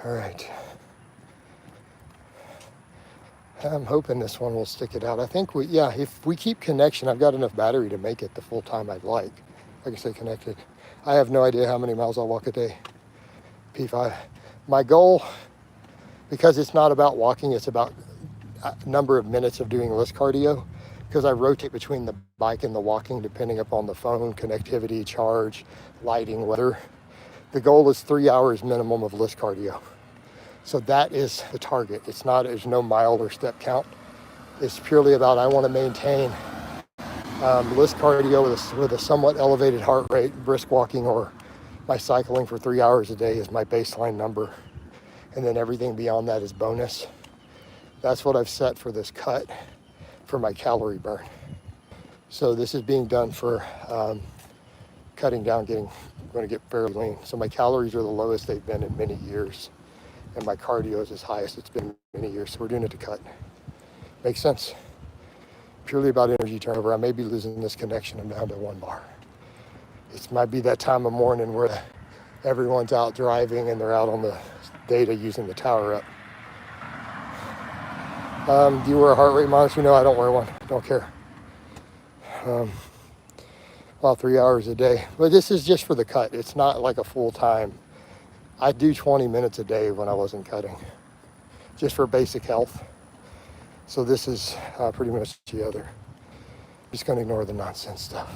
All right. I'm hoping this one will stick it out. I think if we keep connection, I've got enough battery to make it the full time I'd like. Like I say, connected. I have no idea how many miles I'll walk a day. P5. My goal, because it's not about walking, it's about a number of minutes of doing list cardio, because I rotate between the bike and the walking depending upon the phone, connectivity, charge, lighting, weather. The goal is 3 hours minimum of list cardio. So that is the target. There's no mile or step count. It's purely about, I want to maintain list cardio with a somewhat elevated heart rate, brisk walking or my cycling for 3 hours a day is my baseline number. And then everything beyond that is bonus. That's what I've set for this cut for my calorie burn. So this is being done for cutting down, going to get fairly lean. So my calories are the lowest they've been in many years. And my cardio is as highest it's been in many years. So we're doing it to cut. Makes sense. Purely about energy turnover. I may be losing this connection. I'm down to 1 bar. It might be that time of morning where everyone's out driving and they're out on the data using the tower up. Do you wear a heart rate monitor? No, I don't wear one. Don't care. About 3 hours a day. But this is just for the cut. It's not like a full time. I do 20 minutes a day when I wasn't cutting, just for basic health. So this is pretty much the other. Just gonna ignore the nonsense stuff.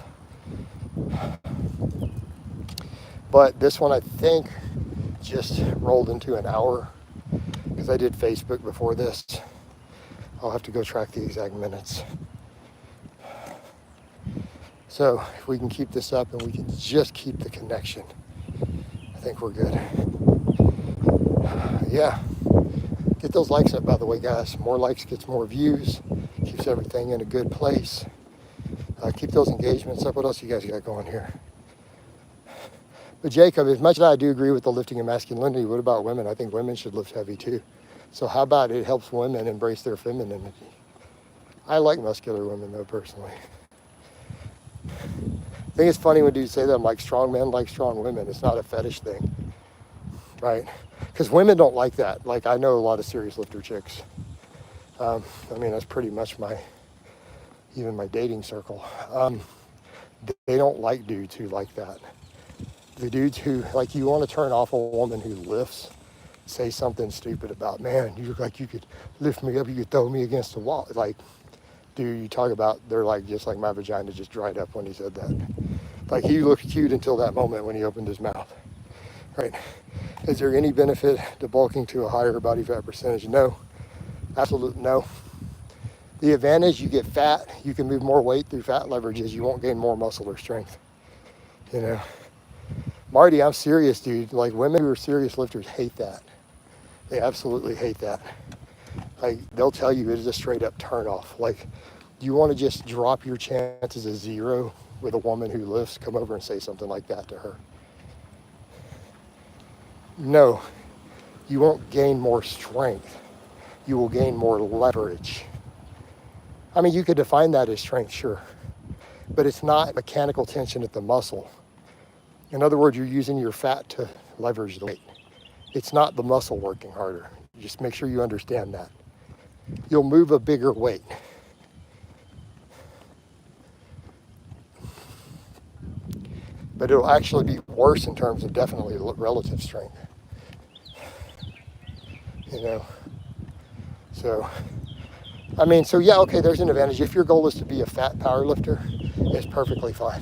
But this one I think just rolled into an hour because I did Facebook before this. I'll have to go track the exact minutes. So if we can keep this up and we can just keep the connection, I think we're good. Yeah, get those likes up, by the way, guys. More likes gets more views, keeps everything in a good place. Keep those engagements up. What else you guys got going here? But Jacob, as much as I do agree with the lifting of masculinity, what about women? I think women should lift heavy too. So how about it helps women embrace their femininity? I like muscular women though, personally. I think it's funny when dudes say that. I'm like, strong men like strong women. It's not a fetish thing, right? Because women don't like that. Like, I know a lot of serious lifter chicks. I mean, that's pretty much even my dating circle. They don't like dudes who like that. The dudes who, like, you want to turn off a woman who lifts, say something stupid about, man, you look like you could lift me up, you could throw me against the wall. Like, dude, you talk about, they're like, just like my vagina just dried up when he said that. Like, he looked cute until that moment when he opened his mouth, right? Is there any benefit to bulking to a higher body fat percentage? No, Absolute no. The advantage, you get fat, you can move more weight through fat leverages, you won't gain more muscle or strength. You know, Marty, I'm serious, dude. Like, women who are serious lifters hate that. They absolutely hate that. Like, they'll tell you it is a straight up turn off. Like, do you want to just drop your chances to zero with a woman who lifts? Come over and say something like that to her. No, you won't gain more strength. You will gain more leverage. I mean, you could define that as strength, sure, but it's not mechanical tension at the muscle. In other words, you're using your fat to leverage the weight. It's not the muscle working harder. Just make sure you understand that. You'll move a bigger weight. But it'll actually be worse in terms of definitely relative strength. You know, so, I mean, so yeah, okay, there's an advantage. If your goal is to be a fat power lifter, it's perfectly fine.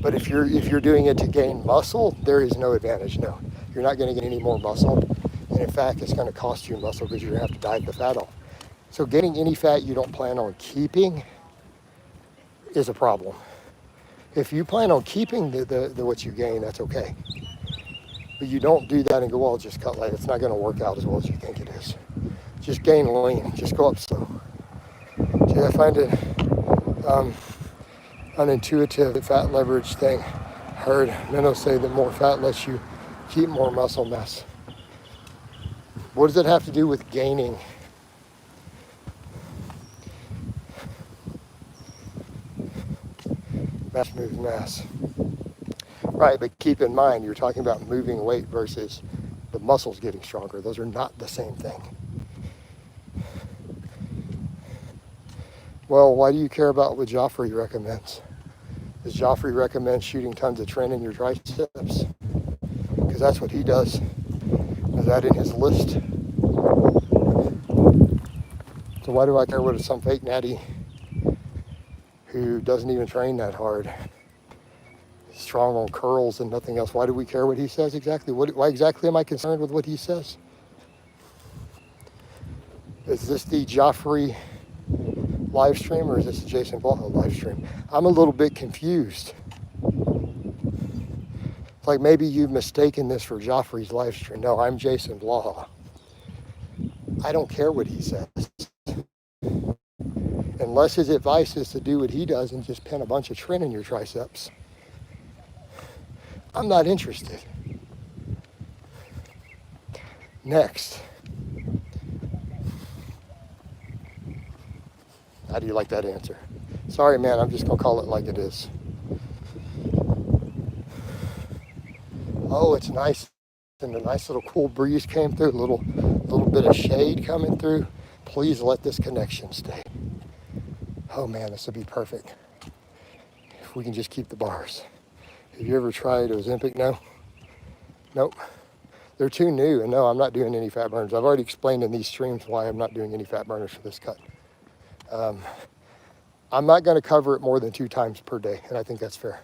But if you're doing it to gain muscle, there is no advantage, no. You're not gonna get any more muscle. And in fact, it's gonna cost you muscle because you're gonna have to diet the fat off. So gaining any fat you don't plan on keeping is a problem. If you plan on keeping the what you gain, that's okay. But you don't do that and go, well, I'll just cut light. It's not gonna work out as well as you think it is. Just gain lean, just go up slow. See, I find it unintuitive, the fat leverage thing. Heard minnows say that more fat lets you keep more muscle mass. What does it have to do with gaining? Mass moves mass. Right, but keep in mind, you're talking about moving weight versus the muscles getting stronger. Those are not the same thing. Well, why do you care about what Joffrey recommends? Does Joffrey recommend shooting tons of tren in your triceps? Because that's what he does. Is that in his list? So why do I care what some fake natty who doesn't even train that hard, strong on curls and nothing else? Why do we care what he says exactly? Why exactly am I concerned with what he says? Is this the Joffrey live stream or is this the Jason Blaha live stream? I'm a little bit confused. It's like maybe you've mistaken this for Joffrey's live stream. No, I'm Jason Blaha. I don't care what he says. Unless his advice is to do what he does and just pin a bunch of tren in your triceps, I'm not interested. Next. How do you like that answer? Sorry, man, I'm just gonna call it like it is. Oh, it's nice. And a nice little cool breeze came through, a little bit of shade coming through. Please let this connection stay. Oh man, this would be perfect. If we can just keep the bars. Have you ever tried Ozempic? No? Nope. They're too new, and no, I'm not doing any fat burners. I've already explained in these streams why I'm not doing any fat burners for this cut. I'm not gonna cover it more than 2 times per day, and I think that's fair.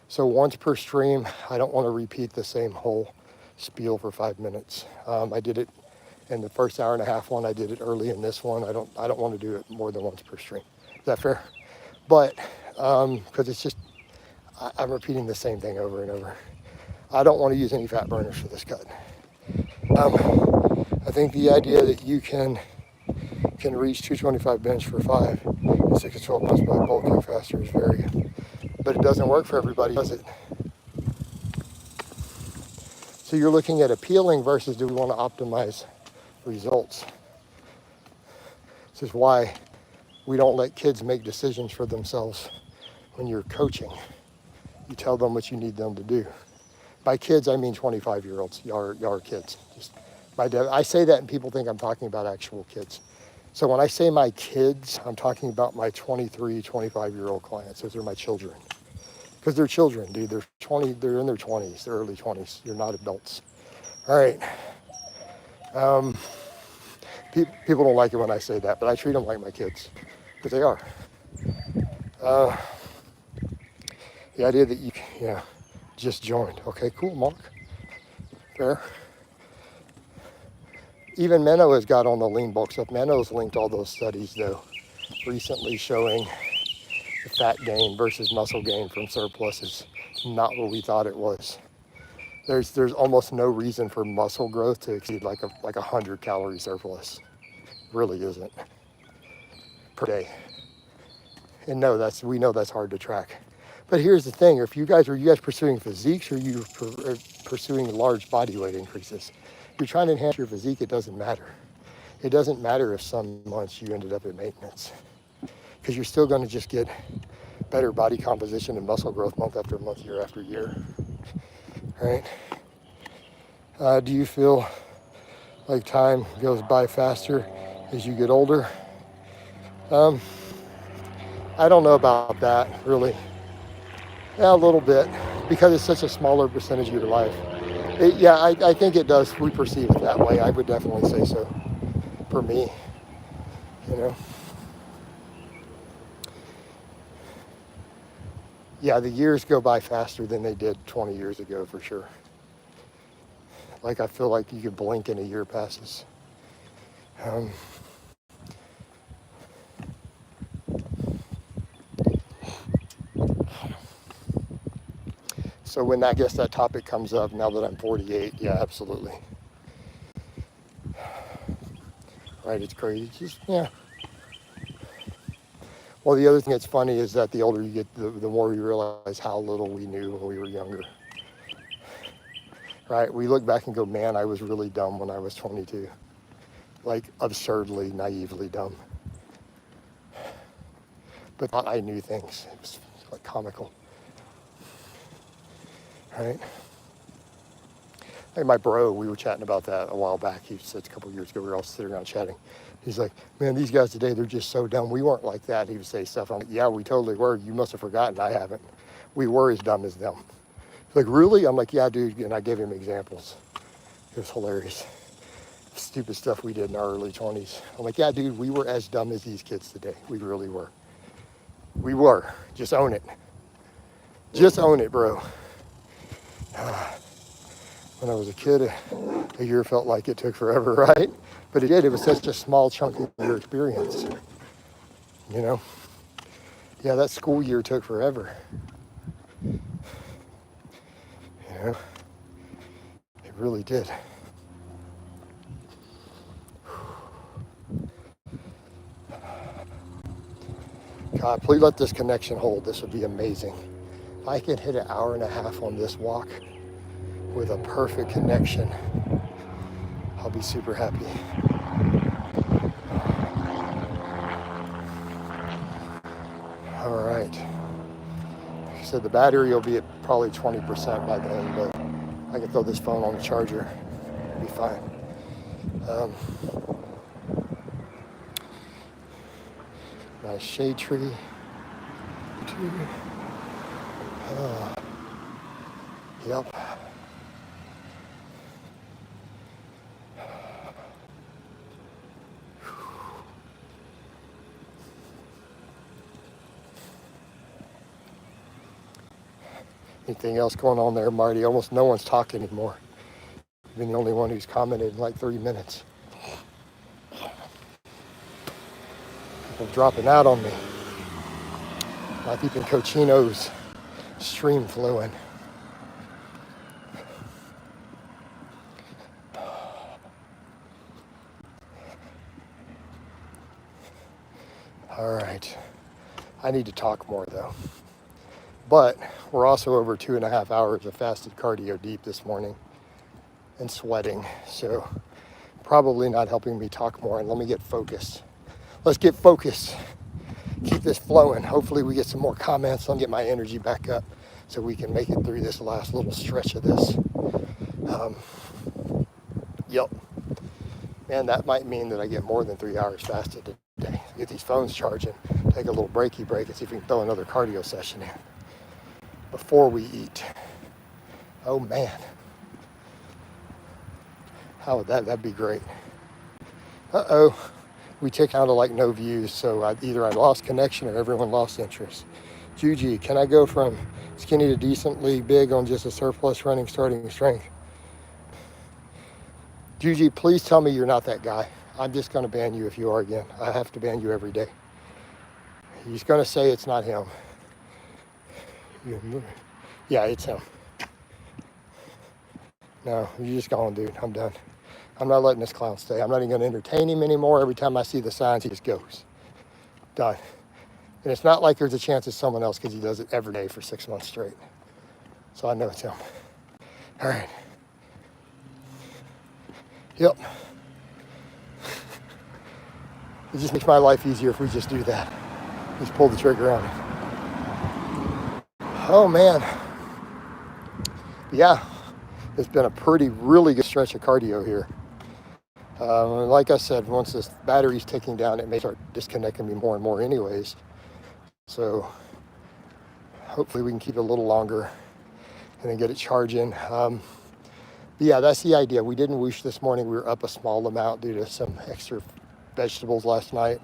So once per stream, I don't wanna repeat the same whole spiel for 5 minutes. I did it in the first hour and a half one. I did it early in this one. I don't wanna do it more than once per stream. Is that fair? But, because it's just, I'm repeating the same thing over and over. I don't want to use any fat burners for this cut. I think the idea that you can reach 225 bench for 5 in 6 to 12 months by bulking faster is very good. But it doesn't work for everybody, does it? So you're looking at appealing versus do we want to optimize results? This is why we don't let kids make decisions for themselves when you're coaching. You tell them what you need them to do. By kids, I mean 25-year-olds. Y'all are kids. I say that and people think I'm talking about actual kids. So when I say my kids, I'm talking about my 23, 25-year-old clients. Those are my children. Because they're children, dude. They're in their 20s, their early 20s. You're not adults. All right. People don't like it when I say that, but I treat them like my kids. Because they are. The idea that you just joined. Okay, cool, Mark. Fair. Even Menno has got on the lean bulk stuff. Menno's linked all those studies though, recently showing the fat gain versus muscle gain from surplus is not what we thought it was. There's almost no reason for muscle growth to exceed like a 100-calorie surplus. Really isn't per day. And no, we know that's hard to track. But here's the thing: are you guys pursuing physiques, or are you pursuing large body weight increases? If you're trying to enhance your physique, it doesn't matter. It doesn't matter if some months you ended up at maintenance, because you're still going to just get better body composition and muscle growth month after month, year after year. Right? Do you feel like time goes by faster as you get older? I don't know about that, really. Yeah, a little bit, because it's such a smaller percentage of your life. I think it does. We perceive it that way. I would definitely say so for me, you know. Yeah, the years go by faster than they did 20 years ago, for sure. Like, I feel like you could blink and a year passes. So when I guess that topic comes up, now that I'm 48, yeah, absolutely. Right, it's crazy. Just, yeah. Well, the other thing that's funny is that the older you get, the more you realize how little we knew when we were younger. Right, we look back and go, man, I was really dumb when I was 22. Like, absurdly, naively dumb. But I knew things. It was like comical. Right? Like my bro, we were chatting about that a while back. He said a couple of years ago, we were all sitting around chatting. He's like, man, these guys today, they're just so dumb. We weren't like that. He would say stuff. I'm like, yeah, we totally were. You must have forgotten. I haven't. We were as dumb as them. He's like, really? I'm like, yeah, dude. And I gave him examples. It was hilarious. Stupid stuff we did in our early 20s. I'm like, yeah, dude, we were as dumb as these kids today. We really were. We were. Just own it. Just own it, bro. When I was a kid, a year felt like it took forever, right? But it did. It was such a small chunk of your experience. You know? Yeah, that school year took forever. You know? It really did. God, please let this connection hold. This would be amazing. If I could hit an hour and a half on this walk with a perfect connection, I'll be super happy. All right. So the battery will be at probably 20% by then, but I can throw this phone on the charger. It'll be fine. Nice shade tree. Yep. Anything else going on there, Marty? Almost no one's talking anymore. You've been the only one who's commented in like 30 minutes. People dropping out on me. Not keeping Cochino's stream flowing. All right. I need to talk more though. But we're also over 2.5 hours of fasted cardio deep this morning and sweating. So probably not helping me talk more. And let me get focused. Let's get focused. Keep this flowing. Hopefully we get some more comments. Let me get my energy back up so we can make it through this last little stretch of this. Yep. Man, that might mean that I get more than 3 hours fasted today. Get these phones charging, take a little breaky break and see if we can throw another cardio session in before we eat. Oh man. How would that'd be great. Uh-oh. We tick down to like no views, so either I lost connection or everyone lost interest. Juji, can I go from skinny to decently big on just a surplus running starting strength? Juji, please tell me you're not that guy. I'm just going to ban you if you are again. I have to ban you every day. He's going to say it's not him. Yeah, it's him. No, you're just gone, dude. I'm done. I'm not letting this clown stay. I'm not even going to entertain him anymore. Every time I see the signs, he just goes. Done. And it's not like there's a chance it's someone else because he does it every day for 6 months straight. So I know it's him. All right. Yep. It just makes my life easier if we just do that. Just pull the trigger on it. Oh, man. Yeah. It's been a really good stretch of cardio here. Like I said, once this battery's ticking down, it may start disconnecting me more and more anyways. So hopefully we can keep it a little longer and then get it charging. Yeah, that's the idea. We didn't whoosh this morning. We were up a small amount due to some extra vegetables last night.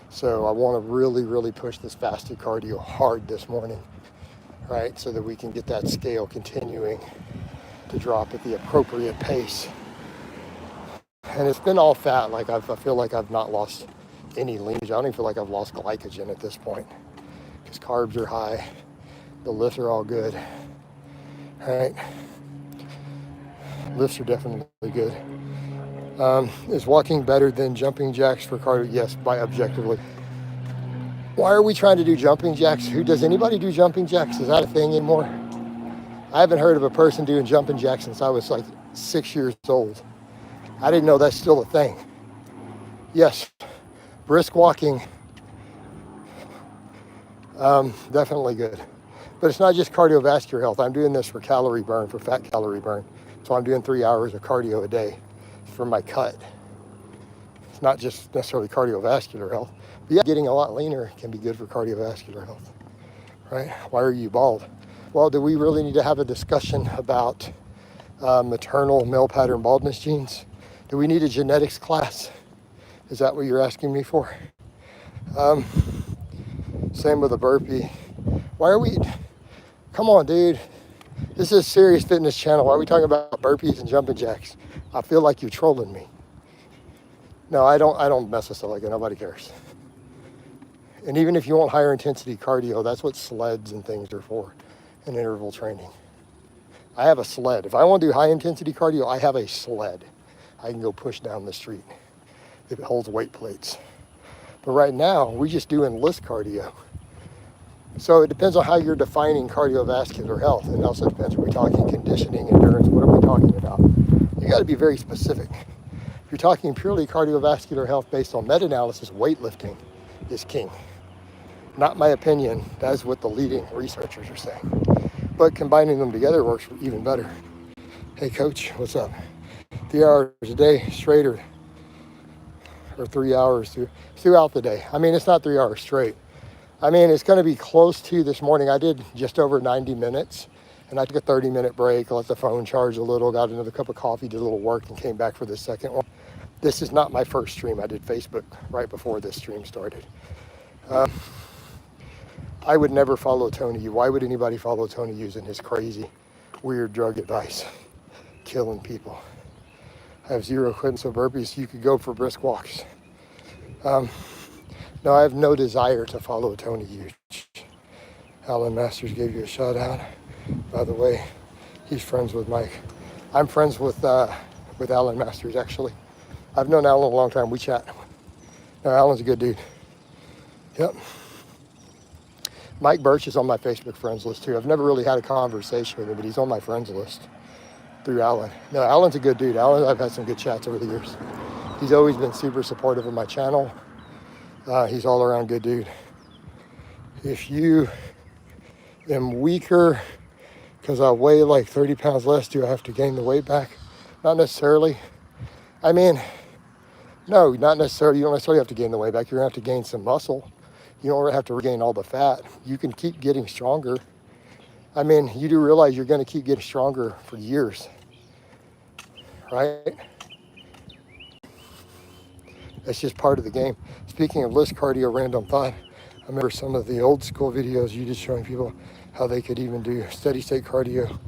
So I want to really push this fasted cardio hard this morning, right? So that we can get that scale continuing to drop at the appropriate pace. And it's been all fat. Like I feel like I've not lost any leanage. I don't even feel like I've lost glycogen at this point because carbs are high. The lifts are all good. All right. Lifts are definitely good. Is walking better than jumping jacks for cardio? Yes, by objectively. Why are we trying to do jumping jacks? Does anybody do jumping jacks? Is that a thing anymore? I haven't heard of a person doing jumping jacks since I was like 6 years old. I didn't know that's still a thing. Yes, brisk walking, definitely good. But it's not just cardiovascular health. I'm doing this for calorie burn, for fat calorie burn. So I'm doing 3 hours of cardio a day for my cut. It's not just necessarily cardiovascular health. But yeah, getting a lot leaner can be good for cardiovascular health, right? Why are you bald? Well, do we really need to have a discussion about maternal male pattern baldness genes? Do we need a genetics class? Is that what you're asking me for? Same with a burpee. Why are we, come on, dude. This is a serious fitness channel. Why are we talking about burpees and jumping jacks? I feel like you're trolling me. No, I don't mess with stuff like that. Nobody cares. And even if you want higher intensity cardio, that's what sleds and things are for, and interval training. I have a sled. If I want to do high intensity cardio, I have a sled. I can go push down the street if it holds weight plates. But right now, we're just doing list cardio. So it depends on how you're defining cardiovascular health. And it also depends, are we talking conditioning, endurance, what are we talking about? You got to be very specific. If you're talking purely cardiovascular health based on meta-analysis, weightlifting is king. Not my opinion, that is what the leading researchers are saying. But combining them together works even better. Hey coach, what's up? 3 hours a day straight or 3 hours throughout the day. I mean, it's not 3 hours straight. I mean, it's going to be close to this morning. I did just over 90 minutes and I took a 30-minute break, let the phone charge a little, got another cup of coffee, did a little work and came back for the second one. This is not my first stream. I did Facebook right before this stream started. I would never follow Tony U. Why would anybody follow Tony using his crazy, weird drug advice? Killing people. I have zero equipment, so burpees, you could go for brisk walks. No, I have no desire to follow Tony U. Alan Masters gave you a shout out. By the way, he's friends with Mike. I'm friends with Alan Masters, actually. I've known Alan a long time. We chat. No, Alan's a good dude. Yep. Mike Birch is on my Facebook friends list too. I've never really had a conversation with him, but he's on my friends list through Alan. No, Alan's a good dude. Alan, I've had some good chats over the years. He's always been super supportive of my channel. He's all around good dude. If you am weaker because I weigh like 30 pounds less, do I have to gain the weight back? Not necessarily. I mean, no, not necessarily. You don't necessarily have to gain the weight back. You're gonna have to gain some muscle. You don't have to regain all the fat. You can keep getting stronger. I mean, you do realize you're gonna keep getting stronger for years, right? That's just part of the game. Speaking of list cardio, random thought. I remember some of the old school videos you did showing people how they could even do steady state cardio.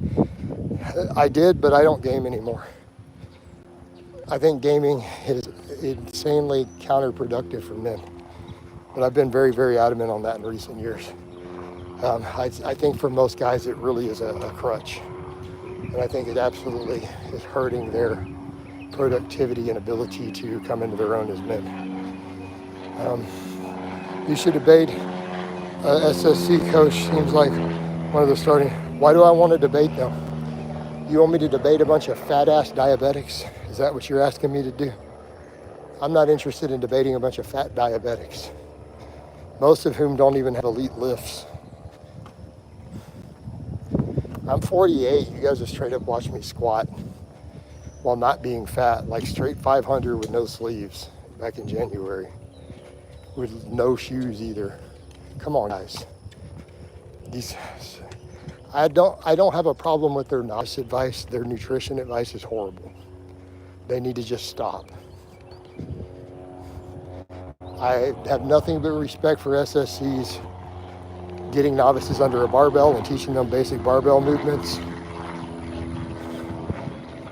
I did, but I don't game anymore. I think gaming is insanely counterproductive for men. But I've been very, very adamant on that in recent years. I think for most guys, it really is a crutch. And I think it absolutely is hurting their productivity and ability to come into their own as men. You should debate SSC coach. Seems like one of the starting. Why do I want to debate them? You want me to debate a bunch of fat ass diabetics? Is that what you're asking me to do? I'm not interested in debating a bunch of fat diabetics, most of whom don't even have elite lifts. I'm 48. You guys just straight up watch me squat while not being fat, like straight 500 with no sleeves back in January, with no shoes either. Come on, guys. I don't have a problem with their novice advice. Their nutrition advice is horrible. They need to just stop. I have nothing but respect for SSCs getting novices under a barbell and teaching them basic barbell movements.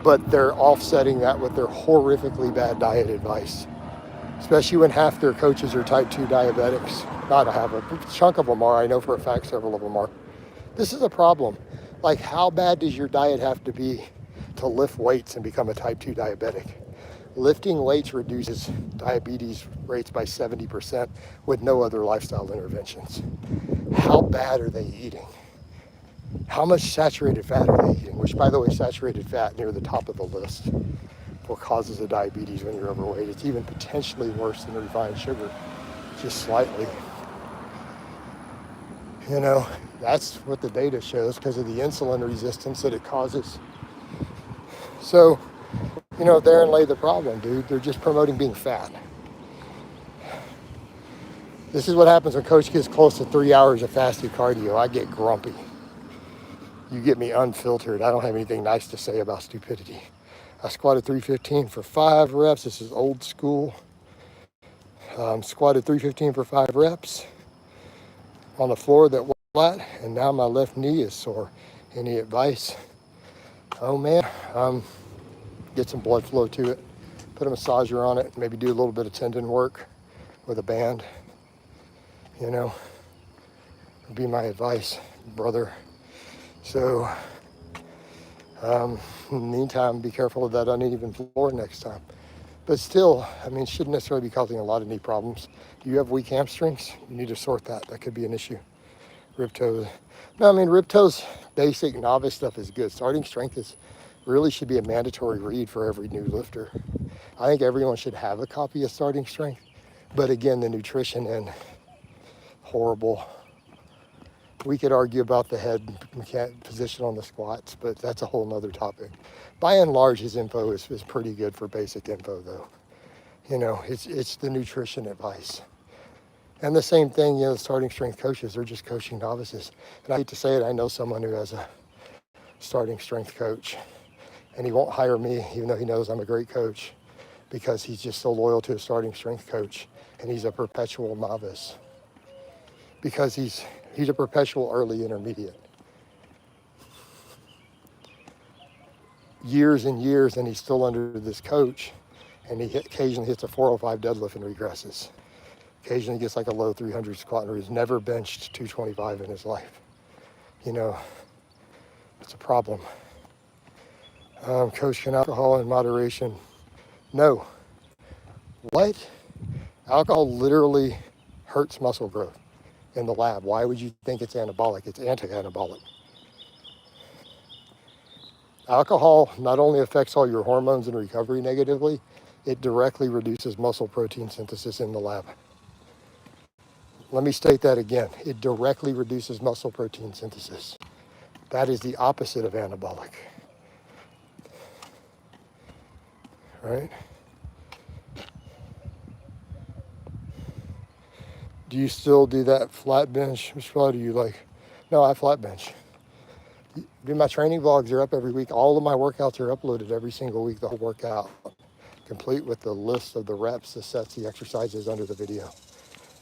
But they're offsetting that with their horrifically bad diet advice, especially when half their coaches are type 2 diabetics. Not half, a chunk of them are. I know for a fact several of them are. This is a problem. Like, how bad does your diet have to be to lift weights and become a type 2 diabetic? Lifting weights reduces diabetes rates by 70% with no other lifestyle interventions. How bad are they eating? How much saturated fat are they eating? Which, by the way, saturated fat near the top of the list for causes of diabetes when you're overweight. It's even potentially worse than refined sugar, just slightly. You know, that's what the data shows because of the insulin resistance that it causes. So, you know, therein lay the problem, dude. They're just promoting being fat. This is what happens when coach gets close to 3 hours of fasted cardio. I get grumpy. You get me unfiltered. I don't have anything nice to say about stupidity. I squatted 315 for 5 reps. This is old school. Squatted 315 for 5 reps on the floor that was flat, and now my left knee is sore. Any advice? Oh man, get some blood flow to it. Put a massager on it. Maybe do a little bit of tendon work with a band. You know, would be my advice, brother. So, in the meantime, be careful of that uneven floor next time. But still, I mean, shouldn't necessarily be causing a lot of knee problems. Do you have weak hamstrings? You need to sort that. That could be an issue. Rib toes. No, I mean, rib toes, basic novice stuff is good. Starting strength is really should be a mandatory read for every new lifter. I think everyone should have a copy of Starting Strength. But again, the nutrition and horrible. We could argue about the head position on the squats, but that's a whole nother topic. By and large, his info is pretty good for basic info, though. You know, it's the nutrition advice. And the same thing, you know, the Starting Strength coaches, they're just coaching novices. And I hate to say it, I know someone who has a Starting Strength coach, and he won't hire me, even though he knows I'm a great coach, because he's just so loyal to his Starting Strength coach, and he's a perpetual novice. Because he's a perpetual early intermediate. Years and years, and he's still under this coach, and he occasionally hits a 405 deadlift and regresses. Occasionally gets like a low 300 squat, and he's never benched 225 in his life. You know, it's a problem. Coach, can alcohol in moderation? No. What? Alcohol literally hurts muscle growth in the lab. Why would you think it's anabolic? It's anti-anabolic. Alcohol not only affects all your hormones and recovery negatively, it directly reduces muscle protein synthesis in the lab. Let me state that again. It directly reduces muscle protein synthesis. That is the opposite of anabolic. Right? Do you still do that flat bench? Which one do you like? No, I flat bench. My training vlogs are up every week. All of my workouts are uploaded every single week, the whole workout, complete with the list of the reps, the sets, the exercises under the video.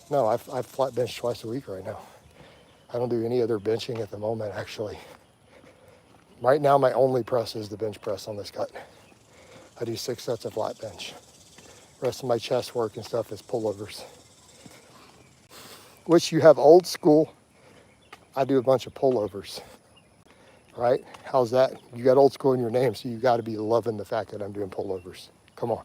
No, I flat bench twice a week right now. I don't do any other benching at the moment, actually. Right now, my only press is the bench press on this cut. I do 6 sets of flat bench. Rest of my chest work and stuff is pullovers. Which you have old school, I do a bunch of pullovers, right? How's that? You got old school in your name, so you got to be loving the fact that I'm doing pullovers. Come on.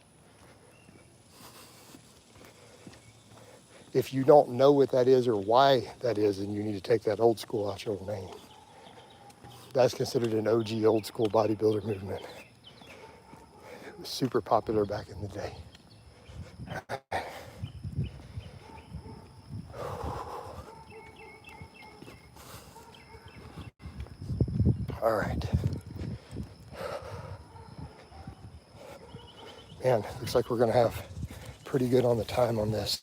If you don't know what that is or why that is, then you need to take that old school out your name. That's considered an OG old school bodybuilder movement. It was super popular back in the day. All right. Man, looks like we're gonna have pretty good on the time on this.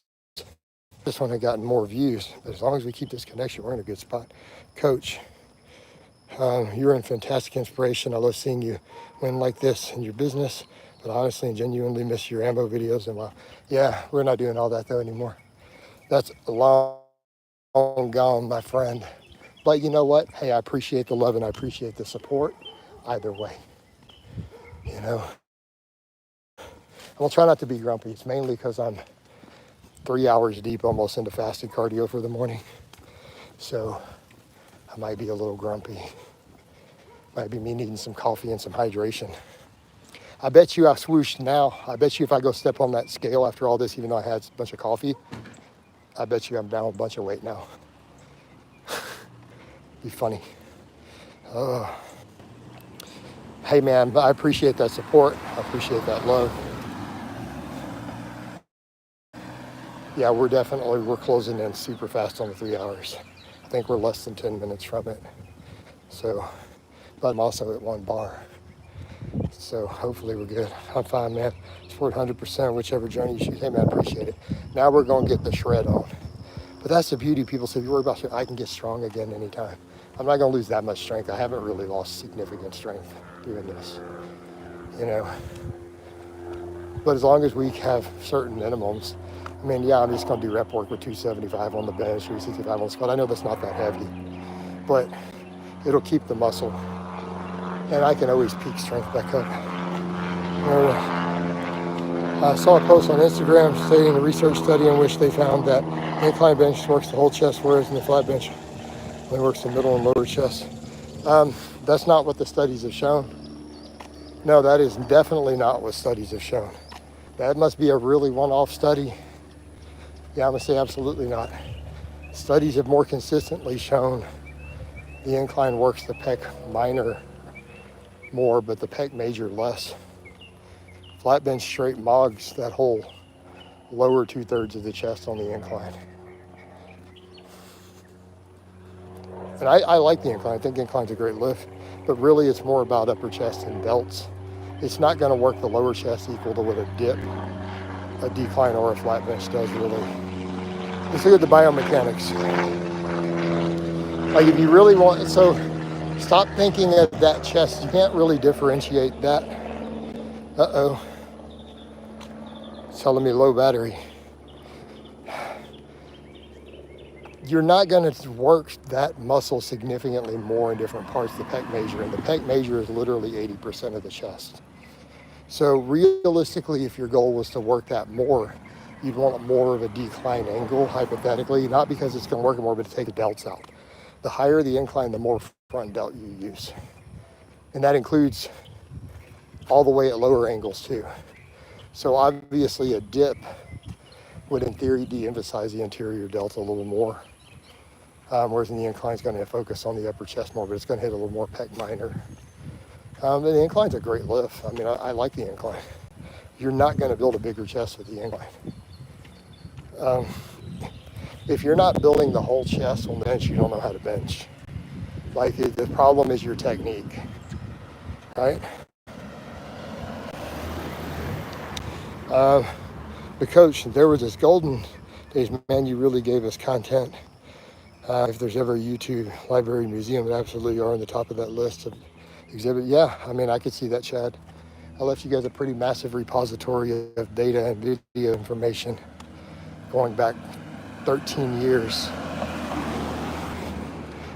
This one had gotten more views, but as long as we keep this connection, we're in a good spot. Coach, you're in fantastic inspiration. I love seeing you win like this in your business, but honestly and genuinely miss your ammo videos. And yeah, we're not doing all that though anymore. That's long gone, my friend. But you know what? Hey, I appreciate the love and I appreciate the support either way. You know, I'll try not to be grumpy. It's mainly because I'm 3 hours deep almost into fasted cardio for the morning. So I might be a little grumpy. Might be me needing some coffee and some hydration. I bet you I swooshed now. I bet you if I go step on that scale after all this, even though I had a bunch of coffee, I bet you I'm down a bunch of weight now. Be funny. Hey man, I appreciate that support. I appreciate that love. Yeah, we're closing in super fast on the 3 hours. I think we're less than 10 minutes from it. So, but I'm also at 1 bar. So hopefully we're good. I'm fine, man. It's for 100%, whichever journey you choose. Hey man, appreciate it. Now we're gonna get the shred on. But that's the beauty. People say, if you worry about shit, I can get strong again anytime. I'm not gonna lose that much strength. I haven't really lost significant strength doing this, you know. But as long as we have certain minimums, I mean, yeah, I'm just gonna do rep work with 275 on the bench, 365 on the squat. I know that's not that heavy, but it'll keep the muscle. And I can always peak strength back up. I saw a post on Instagram stating a research study in which they found that the incline bench works the whole chest, whereas in the flat bench only works the middle and lower chest. That's not what the studies have shown. No, that is definitely not what studies have shown. That must be a really one-off study. Yeah, I'm gonna say absolutely not. Studies have more consistently shown the incline works the pec minor more, but the pec major less. Flat bench straight mogs that whole lower 2/3 of the chest on the incline. And I like the incline. I think the incline's a great lift, but really it's more about upper chest and delts. It's not gonna work the lower chest equal to what a decline or a flat bench does really. Let's look at the biomechanics. Like if you really want, so stop thinking of that chest. You can't really differentiate that. Uh-oh. It's telling me low battery. You're not going to work that muscle significantly more in different parts of the pec major, and the pec major is literally 80% of the chest. So realistically, if your goal was to work that more, you'd want more of a decline angle, hypothetically, not because it's going to work more, but to take the delts out. The higher the incline, the more front delt you use. And that includes all the way at lower angles too. So obviously a dip would in theory de-emphasize the anterior delta a little more. Whereas in the incline is going to focus on the upper chest more, but it's going to hit a little more pec minor. And the incline's a great lift. I mean, I like the incline. You're not going to build a bigger chest with the incline. If you're not building the whole chest on the bench, you don't know how to bench. Like the problem is your technique, right? The coach, there was this golden days, man, you really gave us content. If there's ever a YouTube library museum, it absolutely are on the top of that list of exhibit. Yeah, I mean, I could see that, Chad. I left you guys a pretty massive repository of data and video information going back 13 years.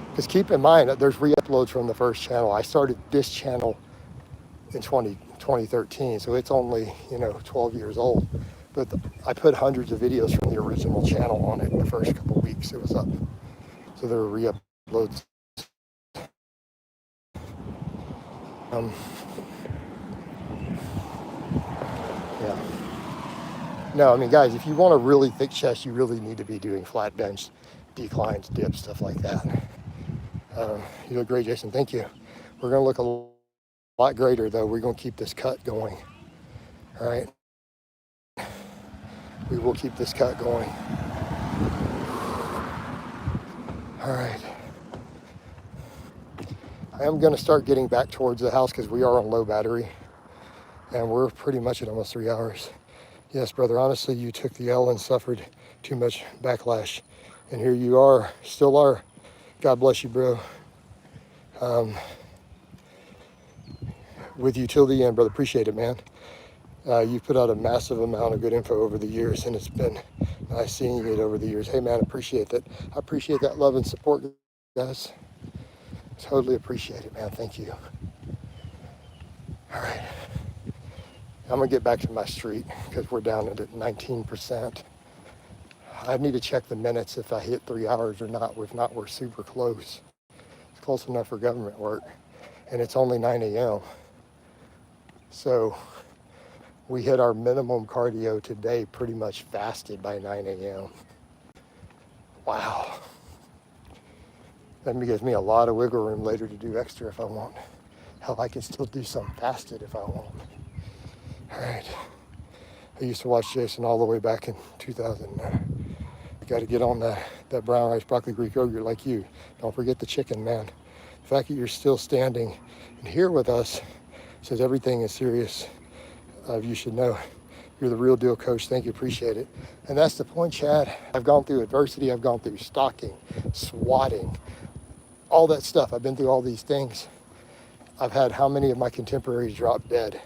Because keep in mind, there's re-uploads from the first channel. I started this channel in 2012. 2013, so it's only, 12 years old. But I put hundreds of videos from the original channel on it in the first couple weeks it was up. So there were re-uploads. Yeah. No, I mean, guys, if you want a really thick chest, you really need to be doing flat bench, declines, dips, stuff like that. You look great, Jason. Thank you. We're going to look a lot greater, though. We're going to keep this cut going. All right. We will keep this cut going. All right. I am going to start getting back towards the house because we are on low battery. And we're pretty much at almost 3 hours. Yes, brother, honestly, you took the L and suffered too much backlash. And here you are, still are. God bless you, bro. With you till the end, brother. Appreciate it, man. You've put out a massive amount of good info over the years, and it's been nice seeing it over the years. Hey, man, appreciate that. I appreciate that love and support, guys. Totally appreciate it, man. Thank you. All right. I'm going to get back to my street because we're down at 19%. I need to check the minutes if I hit 3 hours or not. If not, we're super close. It's close enough for government work. And it's only 9 a.m. So we hit our minimum cardio today pretty much fasted by 9 a.m. Wow. That gives me a lot of wiggle room later to do extra if I want. Hell, I can still do some fasted if I want. All right. I used to watch Jason all the way back in 2000. You got to get on that brown rice, broccoli, Greek yogurt like you. Don't forget the chicken, man. The fact that you're still standing and here with us says everything is serious. You should know you're the real deal, coach. Thank you. Appreciate it. And that's the point, Chad. I've gone through adversity. I've gone through stalking, swatting, all that stuff. I've been through all these things. I've had how many of my contemporaries drop dead,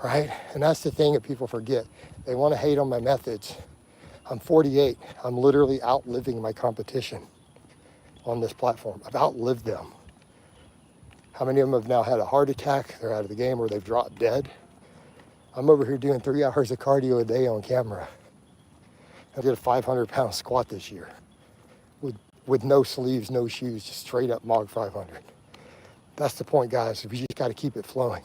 right? And that's the thing that people forget. They want to hate on my methods. I'm 48. I'm literally outliving my competition on this platform. I've outlived them. How many of them have now had a heart attack? They're out of the game or they've dropped dead. I'm over here doing 3 hours of cardio a day on camera. I did a 500-pound squat this year with no sleeves, no shoes, just straight up Mog 500. That's the point, guys. We just got to keep it flowing.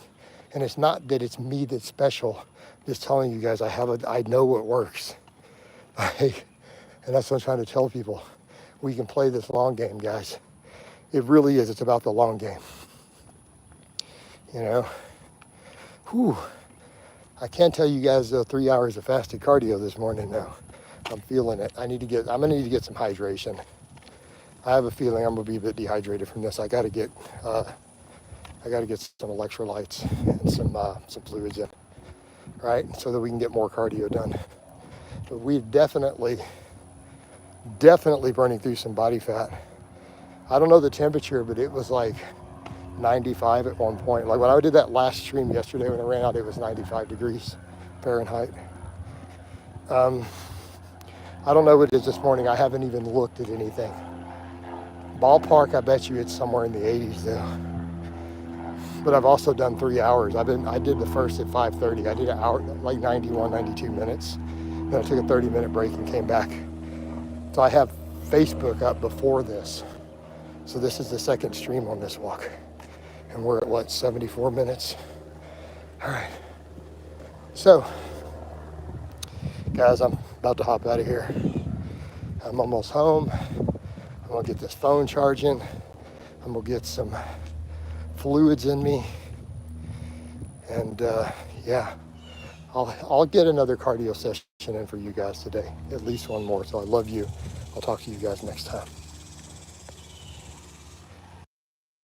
And it's not that it's me that's special. I'm just telling you guys, I know what works. And that's what I'm trying to tell people. We can play this long game, guys. It really is. It's about the long game. Whew. I can't tell you guys 3 hours of fasted cardio this morning now. I'm feeling it. I'm gonna need to get some hydration. I have a feeling I'm gonna be a bit dehydrated from this. I gotta get some electrolytes and some fluids in, right? So that we can get more cardio done. But we're definitely burning through some body fat. I don't know the temperature, but it was like 95 at one point. Like when I did that last stream yesterday when I ran out, it was 95 degrees Fahrenheit. I don't know what it is this morning. I haven't even looked at anything. Ballpark, I bet you it's somewhere in the 80s though. But I've also done 3 hours. I did the first at 5:30. I did an hour, like 91, 92 minutes. Then I took a 30-minute break and came back. So I have Facebook up before this. So this is the second stream on this walk. And we're at 74 minutes? All right. So, guys, I'm about to hop out of here. I'm almost home. I'm gonna get this phone charging. I'm gonna get some fluids in me. And yeah, I'll get another cardio session in for you guys today. At least one more. So I love you. I'll talk to you guys next time.